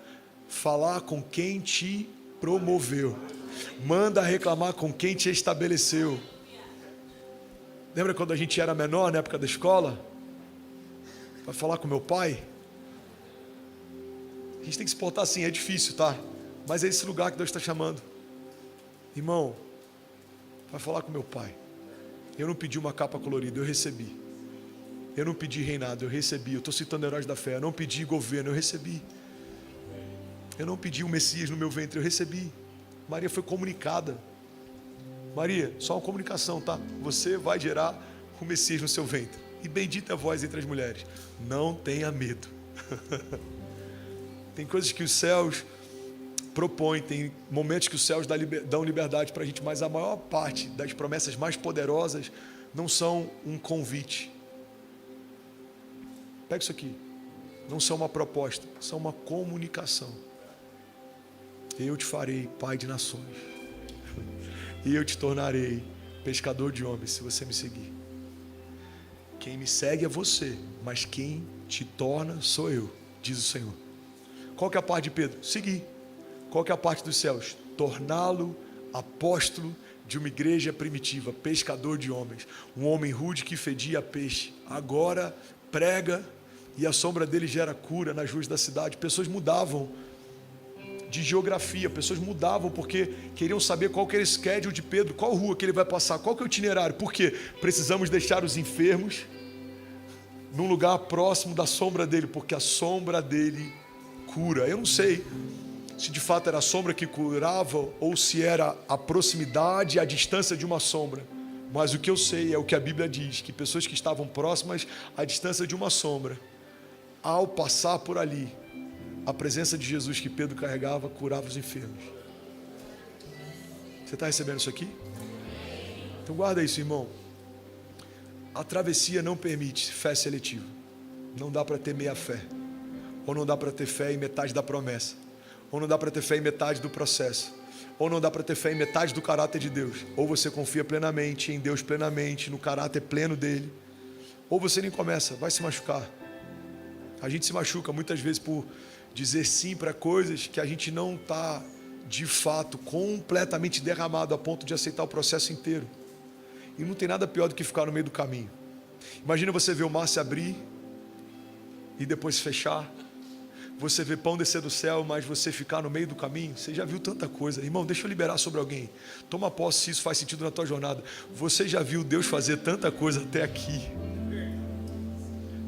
falar com quem te promoveu. Manda reclamar com quem te estabeleceu. Lembra quando a gente era menor, na época da escola? Vai falar com meu pai? A gente tem que se portar assim, é difícil, tá? Mas é esse lugar que Deus está chamando. Irmão, vai falar com meu pai. Eu não pedi uma capa colorida, eu recebi. Eu não pedi reinado, eu recebi. Eu estou citando heróis da fé. Eu não pedi governo, eu recebi. Eu não pedi o Messias no meu ventre, eu recebi. Maria foi comunicada. Maria, só uma comunicação, tá? Você vai gerar o Messias no seu ventre. E bendita é a voz entre as mulheres. Não tenha medo. Tem coisas que os céus propõem, tem momentos que os céus dão liberdade para a gente, mas a maior parte das promessas mais poderosas não são um convite. Pega isso aqui. Não são uma proposta, são uma comunicação. Eu te farei pai de nações. E eu te tornarei pescador de homens, se você me seguir. Quem me segue é você, mas quem te torna sou eu, diz o Senhor. Qual que é a parte de Pedro? Seguir. Qual que é a parte dos céus? Torná-lo apóstolo de uma igreja primitiva, pescador de homens. Um homem rude que fedia peixe. Agora prega e a sombra dele gera cura nas ruas da cidade. Pessoas mudavam de geografia, pessoas mudavam porque queriam saber qual que era o schedule de Pedro, qual rua que ele vai passar, qual que é o itinerário. Por quê? Precisamos deixar os enfermos num lugar próximo da sombra dele, porque a sombra dele cura. Eu não sei se de fato era a sombra que curava ou se era a proximidade, a distância de uma sombra, mas o que eu sei é o que a Bíblia diz, que pessoas que estavam próximas à distância de uma sombra, ao passar por ali, a presença de Jesus que Pedro carregava curava os enfermos. Você está recebendo isso aqui? Então guarda isso, irmão. A travessia não permite fé seletiva. Não dá para ter meia fé. Ou não dá para ter fé em metade da promessa. Ou não dá para ter fé em metade do processo. Ou não dá para ter fé em metade do caráter de Deus. Ou você confia plenamente em Deus plenamente, no caráter pleno dele. Ou você nem começa, vai se machucar. A gente se machuca muitas vezes por dizer sim para coisas que a gente não está, de fato, completamente derramado a ponto de aceitar o processo inteiro. E não tem nada pior do que ficar no meio do caminho. Imagina você ver o mar se abrir e depois se fechar. Você vê pão descer do céu, mas você ficar no meio do caminho. Você já viu tanta coisa. Irmão, deixa eu liberar sobre alguém. Toma posse se isso faz sentido na tua jornada. Você já viu Deus fazer tanta coisa até aqui.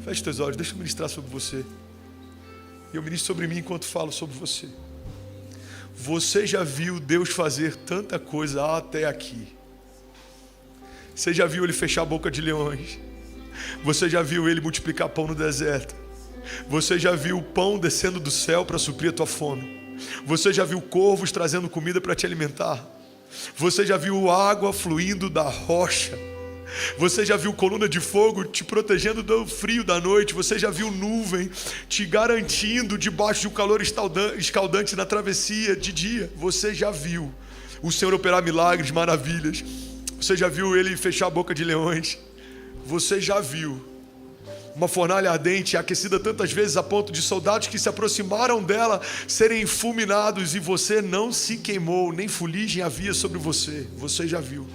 Feche teus olhos, deixa eu ministrar sobre você. E eu ministro sobre mim enquanto falo sobre você. Você já viu Deus fazer tanta coisa até aqui. Você já viu Ele fechar a boca de leões. Você já viu Ele multiplicar pão no deserto. Você já viu o pão descendo do céu para suprir a tua fome. Você já viu corvos trazendo comida para te alimentar. Você já viu água fluindo da rocha. Você já viu coluna de fogo te protegendo do frio da noite. Você já viu nuvem te garantindo debaixo de um calor escaldante na travessia de dia. Você já viu o Senhor operar milagres, maravilhas. Você já viu Ele fechar a boca de leões. Você já viu uma fornalha ardente aquecida tantas vezes a ponto de soldados que se aproximaram dela serem fulminados e você não se queimou, nem fuligem havia sobre você. Você já viu.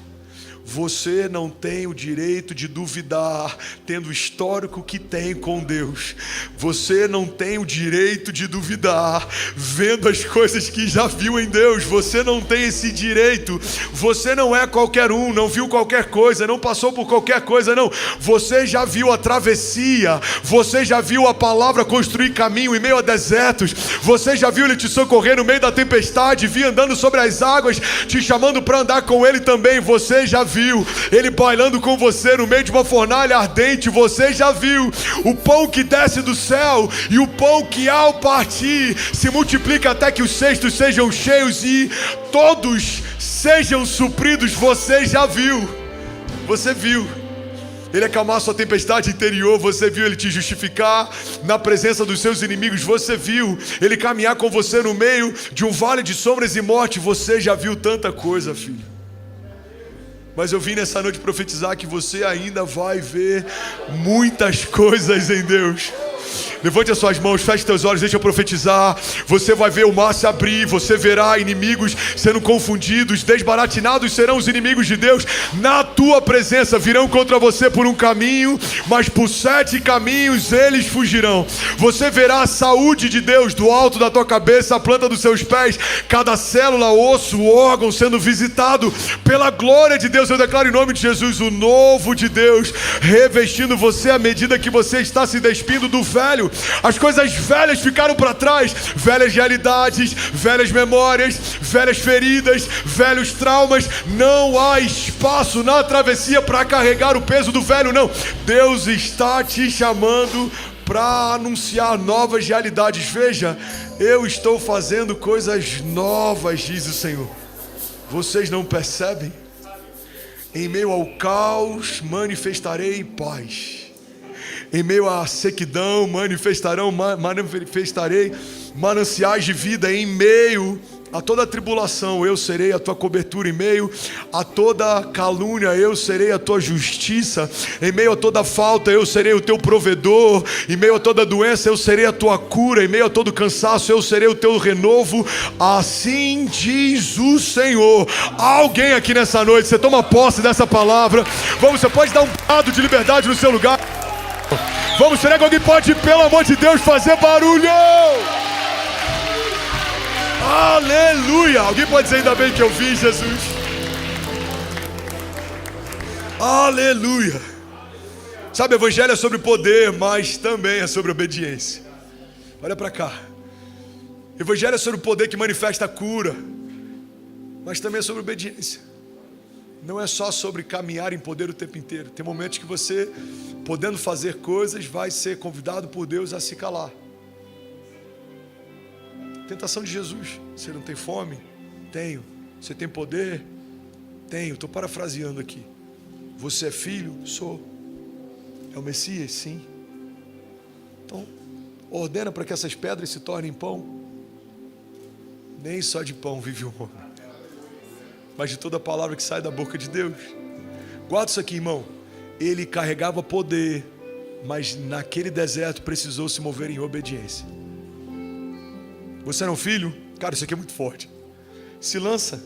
Você não tem o direito de duvidar, tendo o histórico que tem com Deus. Você não tem o direito de duvidar, vendo as coisas que já viu em Deus. Você não tem esse direito. Você não é qualquer um, não viu qualquer coisa, não passou por qualquer coisa, não. Você já viu a travessia, você já viu a palavra construir caminho em meio a desertos. Você já viu Ele te socorrer no meio da tempestade, vir andando sobre as águas, te chamando para andar com Ele também. Você já viu Ele bailando com você no meio de uma fornalha ardente. Você já viu o pão que desce do céu e o pão que ao partir se multiplica até que os cestos sejam cheios e todos sejam supridos. Você já viu. Você viu. Ele acalmar sua tempestade interior. Você viu Ele te justificar na presença dos seus inimigos. Você viu Ele caminhar com você no meio de um vale de sombras e morte. Você já viu tanta coisa, filho. Mas eu vim nessa noite profetizar que você ainda vai ver muitas coisas em Deus. Levante as suas mãos, feche teus olhos, deixa eu profetizar. Você vai ver o mar se abrir, você verá inimigos sendo confundidos, desbaratinados serão os inimigos de Deus. Na tua presença virão contra você por um caminho, mas por 7 caminhos eles fugirão. Você verá a saúde de Deus do alto da tua cabeça, a planta dos seus pés, cada célula, osso, órgão sendo visitado pela glória de Deus. Eu declaro em nome de Jesus o novo de Deus revestindo você à medida que você está se despindo do velho. As coisas velhas ficaram para trás, velhas realidades, velhas memórias, velhas feridas, velhos traumas. Não há espaço na travessia para carregar o peso do velho, não. Deus está te chamando para anunciar novas realidades. Veja, eu estou fazendo coisas novas, diz o Senhor. Vocês não percebem? Em meio ao caos manifestarei paz. Em meio à sequidão manifestarei mananciais de vida. Em meio a toda tribulação eu serei a tua cobertura. Em meio a toda calúnia eu serei a tua justiça. Em meio a toda falta eu serei o teu provedor. Em meio a toda doença eu serei a tua cura. Em meio a todo cansaço eu serei o teu renovo. Assim diz o Senhor. Há alguém aqui nessa noite, você toma posse dessa palavra. Vamos, você pode dar um brado de liberdade no seu lugar. Vamos, será que alguém pode, pelo amor de Deus, fazer barulho? Aleluia! Alguém pode dizer, ainda bem que eu vi, Jesus? Aleluia! Sabe, o evangelho é sobre poder, mas também é sobre obediência. Olha para cá. O evangelho é sobre o poder que manifesta a cura, mas também é sobre obediência. Não é só sobre caminhar em poder o tempo inteiro. Tem momentos que você, podendo fazer coisas, vai ser convidado por Deus a se calar. Tentação de Jesus. Você não tem fome? Tenho. Você tem poder? Tenho. Estou parafraseando aqui. Você é filho? Sou. É o Messias? Sim. Então, ordena para que essas pedras se tornem pão. Nem só de pão vive o homem, mas de toda a palavra que sai da boca de Deus. Guarda isso aqui, irmão. Ele carregava poder, mas naquele deserto precisou se mover em obediência. Você não é um filho? Cara, isso aqui é muito forte. Se lança.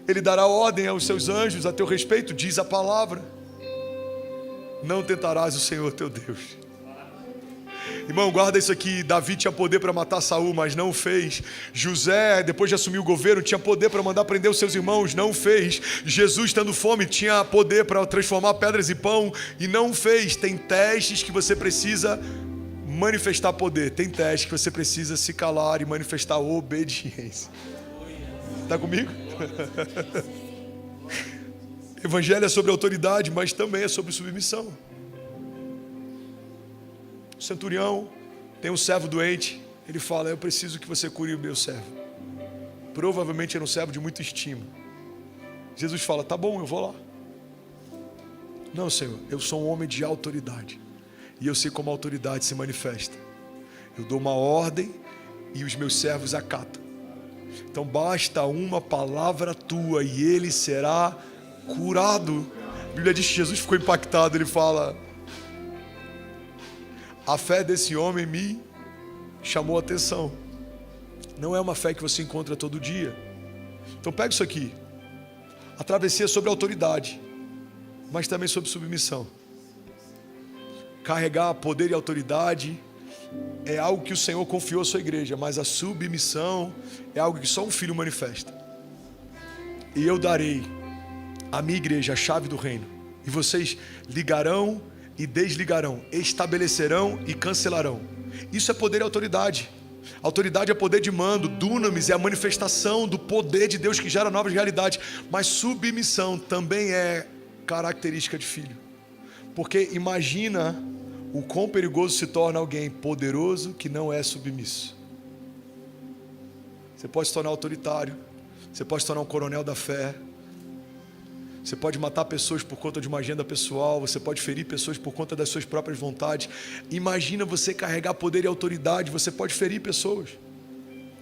Ele dará ordem aos seus anjos a teu respeito, diz a palavra. Não tentarás o Senhor teu Deus. Irmão, guarda isso aqui. Davi tinha poder para matar Saul, mas não fez. José, depois de assumir o governo, tinha poder para mandar prender os seus irmãos, não fez. Jesus, tendo fome, tinha poder para transformar pedras em pão e não fez. Tem testes que você precisa manifestar poder. Tem testes que você precisa se calar e manifestar obediência. Está comigo? Evangelho é sobre autoridade, mas também é sobre submissão. O centurião tem um servo doente. Ele fala, eu preciso que você cure o meu servo. Provavelmente era um servo de muita estima. Jesus fala, tá bom, eu vou lá. Não, Senhor, eu sou um homem de autoridade. E eu sei como a autoridade se manifesta. Eu dou uma ordem e os meus servos acatam. Então basta uma palavra tua e ele será curado. A Bíblia diz que Jesus ficou impactado. Ele fala, a fé desse homem me chamou a atenção. Não é uma fé que você encontra todo dia. Então pega isso aqui. A travessia é sobre autoridade, mas também sobre submissão. Carregar poder e autoridade é algo que o Senhor confiou à sua igreja, mas a submissão é algo que só um filho manifesta. E eu darei à minha igreja a chave do reino, e vocês ligarão e desligarão, estabelecerão e cancelarão. Isso é poder e autoridade. Autoridade é poder de mando. Dunamis é a manifestação do poder de Deus que gera novas realidades. Mas submissão também é característica de filho. Porque imagina o quão perigoso se torna alguém poderoso que não é submisso. Você pode se tornar autoritário, você pode se tornar um coronel da fé, Você pode matar pessoas por conta de uma agenda pessoal, você pode ferir pessoas por conta das suas próprias vontades. Imagina você carregar poder e autoridade, você pode ferir pessoas.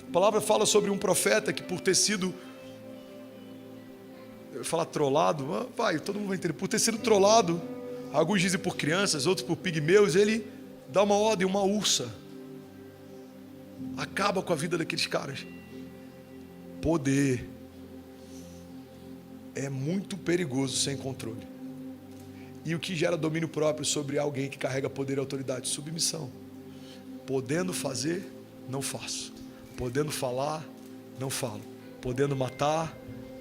A palavra fala sobre um profeta que, por ter sido, eu vou falar trollado, todo mundo vai entender, por ter sido trollado, alguns dizem por crianças, outros por pigmeus, ele dá uma ordem, uma ursa, acaba com a vida daqueles caras. Poder é muito perigoso sem controle. E o que gera domínio próprio sobre alguém que carrega poder e autoridade? Submissão. Podendo fazer, não faço. Podendo falar, não falo. Podendo matar,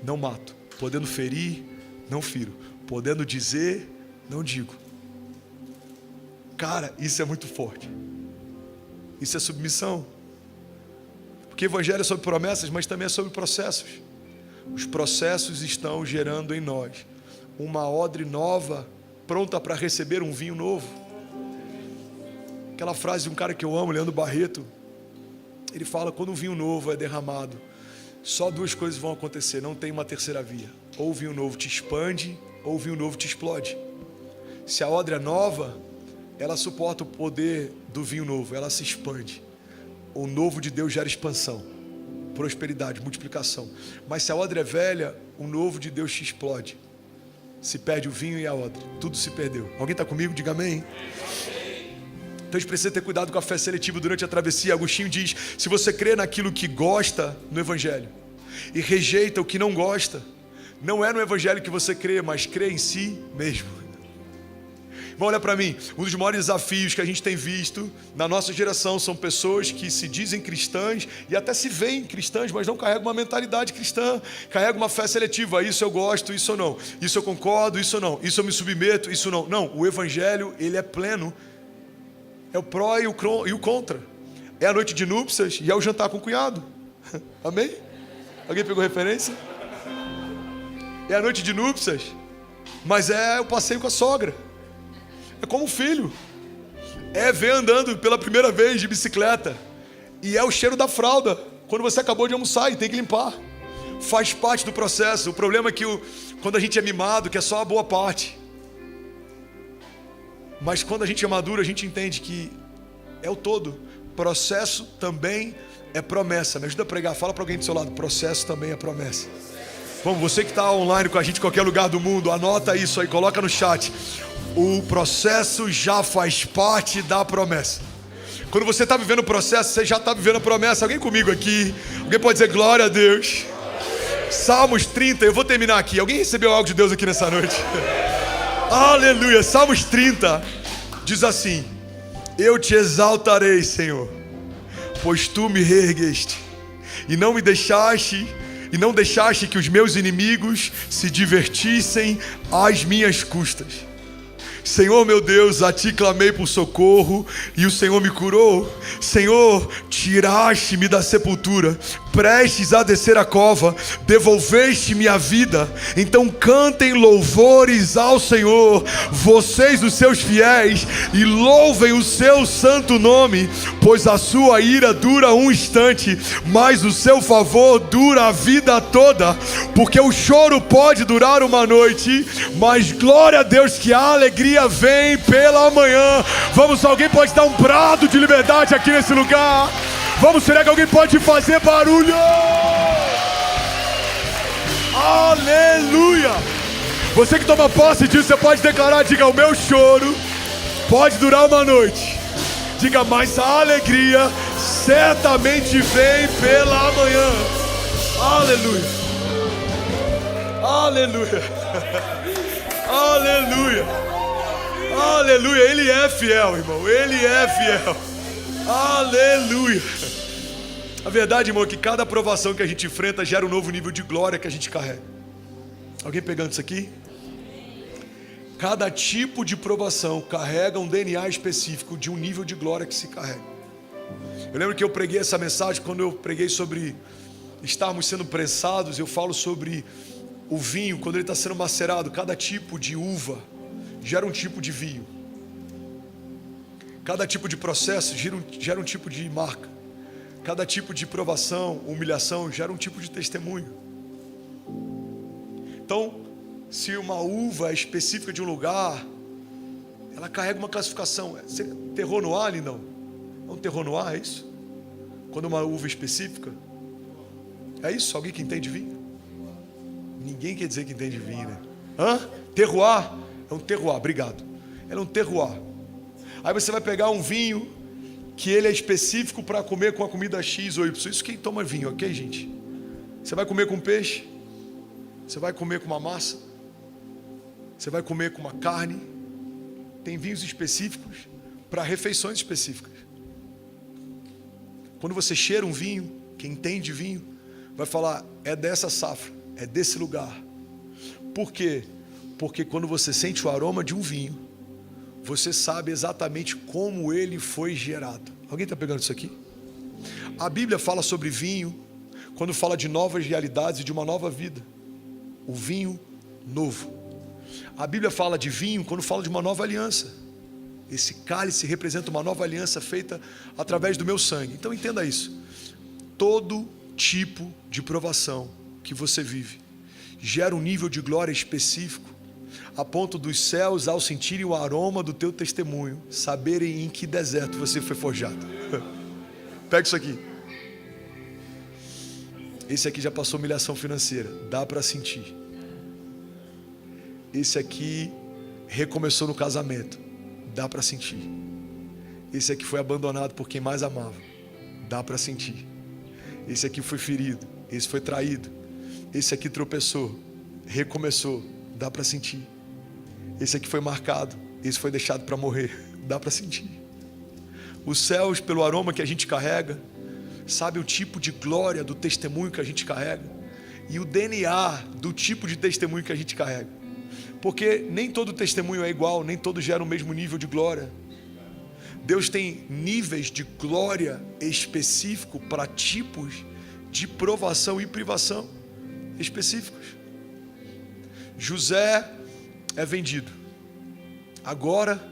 não mato. Podendo ferir, não firo. Podendo dizer, não digo. Cara, isso é muito forte. Isso é submissão. Porque o evangelho é sobre promessas, mas também é sobre processos. Os processos estão gerando em nós uma odre nova, pronta para receber um vinho novo. Aquela frase de um cara que eu amo, Leandro Barreto, ele fala: quando um vinho novo é derramado, só duas coisas vão acontecer, não tem uma terceira via. Ou o vinho novo te expande, ou o vinho novo te explode. Se a odre é nova, ela suporta o poder do vinho novo, ela se expande. O novo de Deus gera expansão, prosperidade, multiplicação. Mas se a odre é velha, o novo de Deus te explode. Se perde o vinho e a odre, tudo se perdeu. Alguém está comigo? Diga amém. Então a gente precisa ter cuidado com a fé seletiva durante a travessia. Agostinho diz: se você crê naquilo que gosta no evangelho e rejeita o que não gosta, não é no evangelho que você crê, mas crê em si mesmo. Bom, olha para mim, um dos maiores desafios que a gente tem visto na nossa geração são pessoas que se dizem cristãs e até se veem cristãs, mas não carregam uma mentalidade cristã, carregam uma fé seletiva. Isso eu gosto, isso eu não. Isso eu concordo, isso eu não. Isso eu me submeto, isso não. Não, o evangelho, ele é pleno. É o pró e o contra. É a noite de núpcias e é o jantar com o cunhado. Amém? Alguém pegou referência? É a noite de núpcias, mas é o passeio com a sogra. É como um filho. É ver andando pela primeira vez de bicicleta. E é o cheiro da fralda quando você acabou de almoçar e tem que limpar. Faz parte do processo. O problema é que quando a gente é mimado, que é só a boa parte. Mas quando a gente é maduro, a gente entende que é o todo. Processo também é promessa. Me ajuda a pregar. Fala para alguém do seu lado: processo também é promessa. Vamos, você que está online com a gente em qualquer lugar do mundo, anota isso aí, coloca no chat. O processo já faz parte da promessa. Quando você está vivendo o processo, você já está vivendo a promessa. Alguém comigo aqui? Alguém pode dizer glória a Deus? Salmos 30, eu vou terminar aqui. Alguém recebeu algo de Deus aqui nessa noite? Aleluia. Salmos 30 diz assim: eu te exaltarei, Senhor, pois tu me reergueste e não deixaste que os meus inimigos se divertissem às minhas custas. Senhor meu Deus, a ti clamei por socorro e o Senhor me curou. Senhor, tiraste-me da sepultura, prestes a descer a cova, devolveste-me a vida. Então cantem louvores ao Senhor, vocês os seus fiéis, e louvem o seu santo nome, pois a sua ira dura um instante, mas o seu favor dura a vida toda. Porque o choro pode durar uma noite, mas glória a Deus que a alegria vem pela manhã. Vamos, alguém pode dar um brado de liberdade aqui nesse lugar? Vamos, será que alguém pode fazer barulho? Aleluia! Você que toma posse disso, você pode declarar: diga, o meu choro pode durar uma noite. Diga, mas a alegria certamente vem pela manhã. Aleluia! Aleluia! Aleluia! Aleluia! Ele é fiel, irmão. Ele é fiel. Aleluia! A verdade, irmão, é que cada aprovação que a gente enfrenta gera um novo nível de glória que a gente carrega. Alguém pegando isso aqui? Cada tipo de provação carrega um DNA específico de um nível de glória que se carrega. Eu lembro que eu preguei essa mensagem quando eu preguei sobre estarmos sendo prensados. Eu falo sobre o vinho, quando ele está sendo macerado. Cada tipo de uva gera um tipo de vinho. Cada tipo de processo gera um tipo de marca. Cada tipo de provação, humilhação, gera um tipo de testemunho. Então, se uma uva é específica de um lugar, ela carrega uma classificação. Terroir noir, Lindão? É um terroir noir, é isso? Quando uma uva é específica? É isso? Alguém que entende vinho? Ninguém quer dizer que entende vinho, né? Terroir? É um terroir, obrigado. Ela é um terroir. Aí você vai pegar um vinho que ele é específico para comer com a comida X ou Y. Isso quem toma vinho, ok, gente? Você vai comer com peixe, você vai comer com uma massa, você vai comer com uma carne. Tem vinhos específicos para refeições específicas. Quando você cheira um vinho, quem entende vinho, vai falar, é dessa safra, é desse lugar. Por quê? Porque quando você sente o aroma de um vinho, você sabe exatamente como ele foi gerado. Alguém está pegando isso aqui? A Bíblia fala sobre vinho, quando fala de novas realidades e de uma nova vida. O vinho novo. A Bíblia fala de vinho quando fala de uma nova aliança. Esse cálice representa uma nova aliança feita através do meu sangue. Então entenda isso. Todo tipo de provação que você vive gera um nível de glória específico, a ponto dos céus, ao sentirem o aroma do teu testemunho, saberem em que deserto você foi forjado. Pega isso aqui. Esse aqui já passou humilhação financeira, dá para sentir. Esse aqui recomeçou no casamento, dá para sentir. Esse aqui foi abandonado por quem mais amava, dá para sentir. Esse aqui foi ferido, esse foi traído. Esse aqui tropeçou, recomeçou, dá para sentir. Esse aqui foi marcado, esse foi deixado para morrer, dá para sentir. Os céus, pelo aroma que a gente carrega, sabe o tipo de glória do testemunho que a gente carrega, e o DNA do tipo de testemunho que a gente carrega. Porque nem todo testemunho é igual, nem todo gera o mesmo nível de glória. Deus tem níveis de glória específico para tipos de provação e privação específicos. José é vendido. Agora,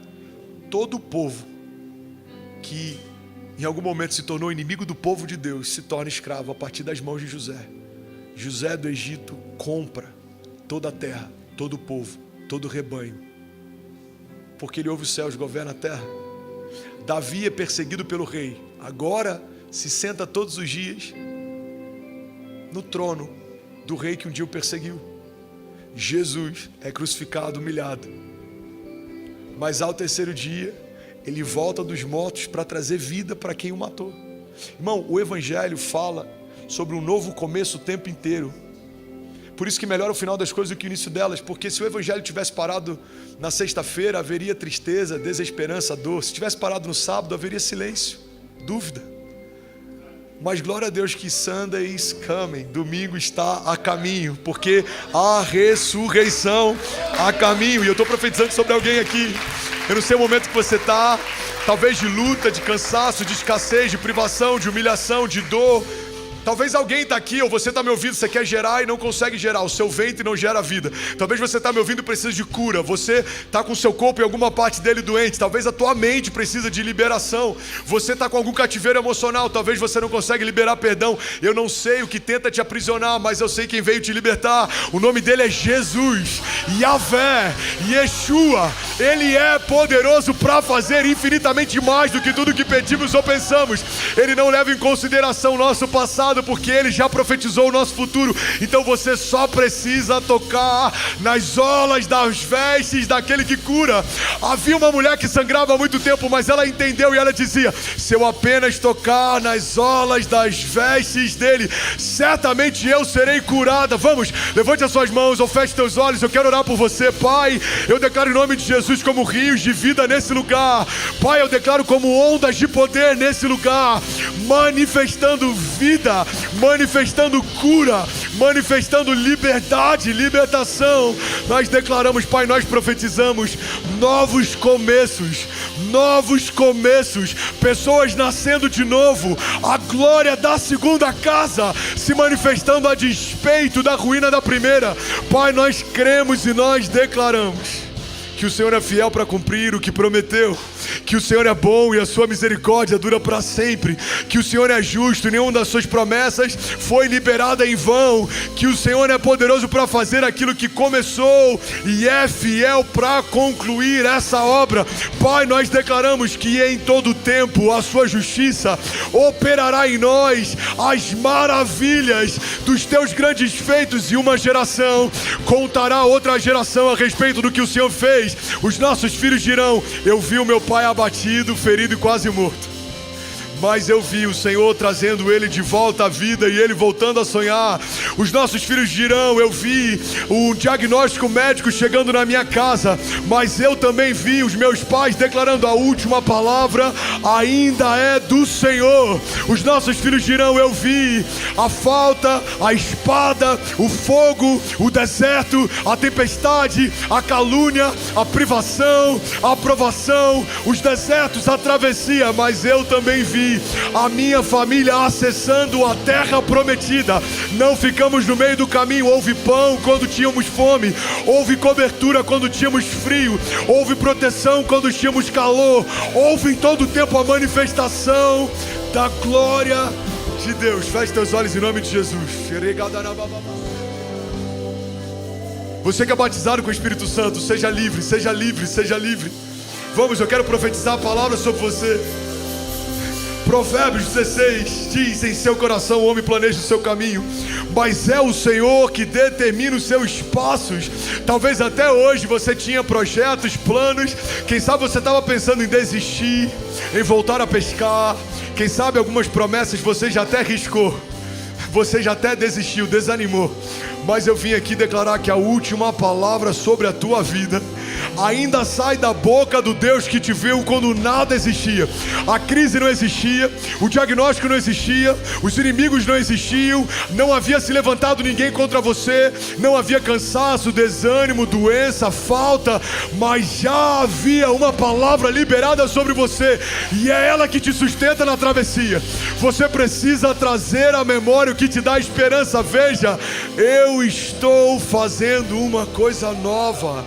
todo o povo que em algum momento se tornou inimigo do povo de Deus se torna escravo a partir das mãos de José. José do Egito compra toda a terra, todo o povo, todo o rebanho, porque ele ouve os céus, governa a terra. Davi é perseguido pelo rei, agora se senta todos os dias no trono do rei que um dia o perseguiu. Jesus é crucificado, humilhado, mas ao terceiro dia ele volta dos mortos para trazer vida para quem o matou. Irmão, o Evangelho fala sobre um novo começo o tempo inteiro. Por isso que melhor o final das coisas do que o início delas, porque se o Evangelho tivesse parado na sexta-feira, haveria tristeza, desesperança, dor. Se tivesse parado no sábado, haveria silêncio, dúvida. Mas glória a Deus que Sunday is coming, domingo está a caminho, porque a ressurreição a caminho. E eu estou profetizando sobre alguém aqui. Eu não sei o momento que você está, talvez de luta, de cansaço, de escassez, de privação, de humilhação, de dor. Talvez alguém está aqui, ou você está me ouvindo, você quer gerar e não consegue gerar, o seu ventre não gera vida. Talvez você está me ouvindo e precisa de cura, você está com o seu corpo em alguma parte dele doente, talvez a tua mente precisa de liberação, você está com algum cativeiro emocional, talvez você não consegue liberar perdão. Eu não sei o que tenta te aprisionar, mas eu sei quem veio te libertar. O nome dele é Jesus, Yahvé, Yeshua. Ele é poderoso para fazer infinitamente mais do que tudo que pedimos ou pensamos. Ele não leva em consideração o nosso passado, porque ele já profetizou o nosso futuro. Então você só precisa tocar nas orlas das vestes daquele que cura. Havia uma mulher que sangrava há muito tempo, mas ela entendeu e ela dizia: se eu apenas tocar nas orlas das vestes dele, certamente eu serei curada. Vamos, levante as suas mãos ou feche teus olhos. Eu quero orar por você. Pai, eu declaro em nome de Jesus como rios de vida nesse lugar. Pai, eu declaro como ondas de poder nesse lugar, manifestando vida, manifestando cura, manifestando liberdade, libertação. Nós declaramos, Pai, nós profetizamos novos começos, pessoas nascendo de novo, a glória da segunda casa se manifestando a despeito da ruína da primeira. Pai, nós cremos e nós declaramos que o Senhor é fiel para cumprir o que prometeu. que o Senhor é bom e a sua misericórdia dura para sempre, que o Senhor é justo e nenhuma das suas promessas foi liberada em vão, que o Senhor é poderoso para fazer aquilo que começou e é fiel para concluir essa obra. Pai, nós declaramos que em todo tempo a sua justiça operará em nós as maravilhas dos teus grandes feitos, e uma geração contará a outra geração a respeito do que o Senhor fez. Os nossos filhos dirão: eu vi o meu pai abatido, ferido e quase morto, mas eu vi o Senhor trazendo ele de volta à vida e ele voltando a sonhar. Os nossos filhos dirão: eu vi um diagnóstico médico chegando na minha casa, mas eu também vi os meus pais declarando: a última palavra ainda é do Senhor. Os nossos filhos dirão: eu vi a falta, a espada, o fogo, o deserto, a tempestade, a calúnia, a privação, a provação, os desertos, a travessia, mas eu também vi a minha família acessando a terra prometida. Não ficamos no meio do caminho. Houve pão quando tínhamos fome, houve cobertura quando tínhamos frio, houve proteção quando tínhamos calor, houve em todo o tempo a manifestação da glória de Deus. Feche teus olhos em nome de Jesus. Você que é batizado com o Espírito Santo, seja livre, seja livre, seja livre. Vamos, eu quero profetizar a palavra sobre você. Provérbios 16 diz: em seu coração o homem planeja o seu caminho, mas é o Senhor que determina os seus passos. Talvez até hoje você tinha projetos, planos. Quem sabe você estava pensando em desistir, em voltar a pescar. Quem sabe algumas promessas você já até riscou, você já até desistiu, desanimou. Mas eu vim aqui declarar que a última palavra sobre a tua vida ainda sai da boca do Deus que te viu quando nada existia. A crise não existia, o diagnóstico não existia, os inimigos não existiam, não havia se levantado ninguém contra você, não havia cansaço, desânimo, doença, falta, mas já havia uma palavra liberada sobre você, e é ela que te sustenta na travessia. Você precisa trazer à memória o que te dá esperança. Veja, eu estou fazendo uma coisa nova.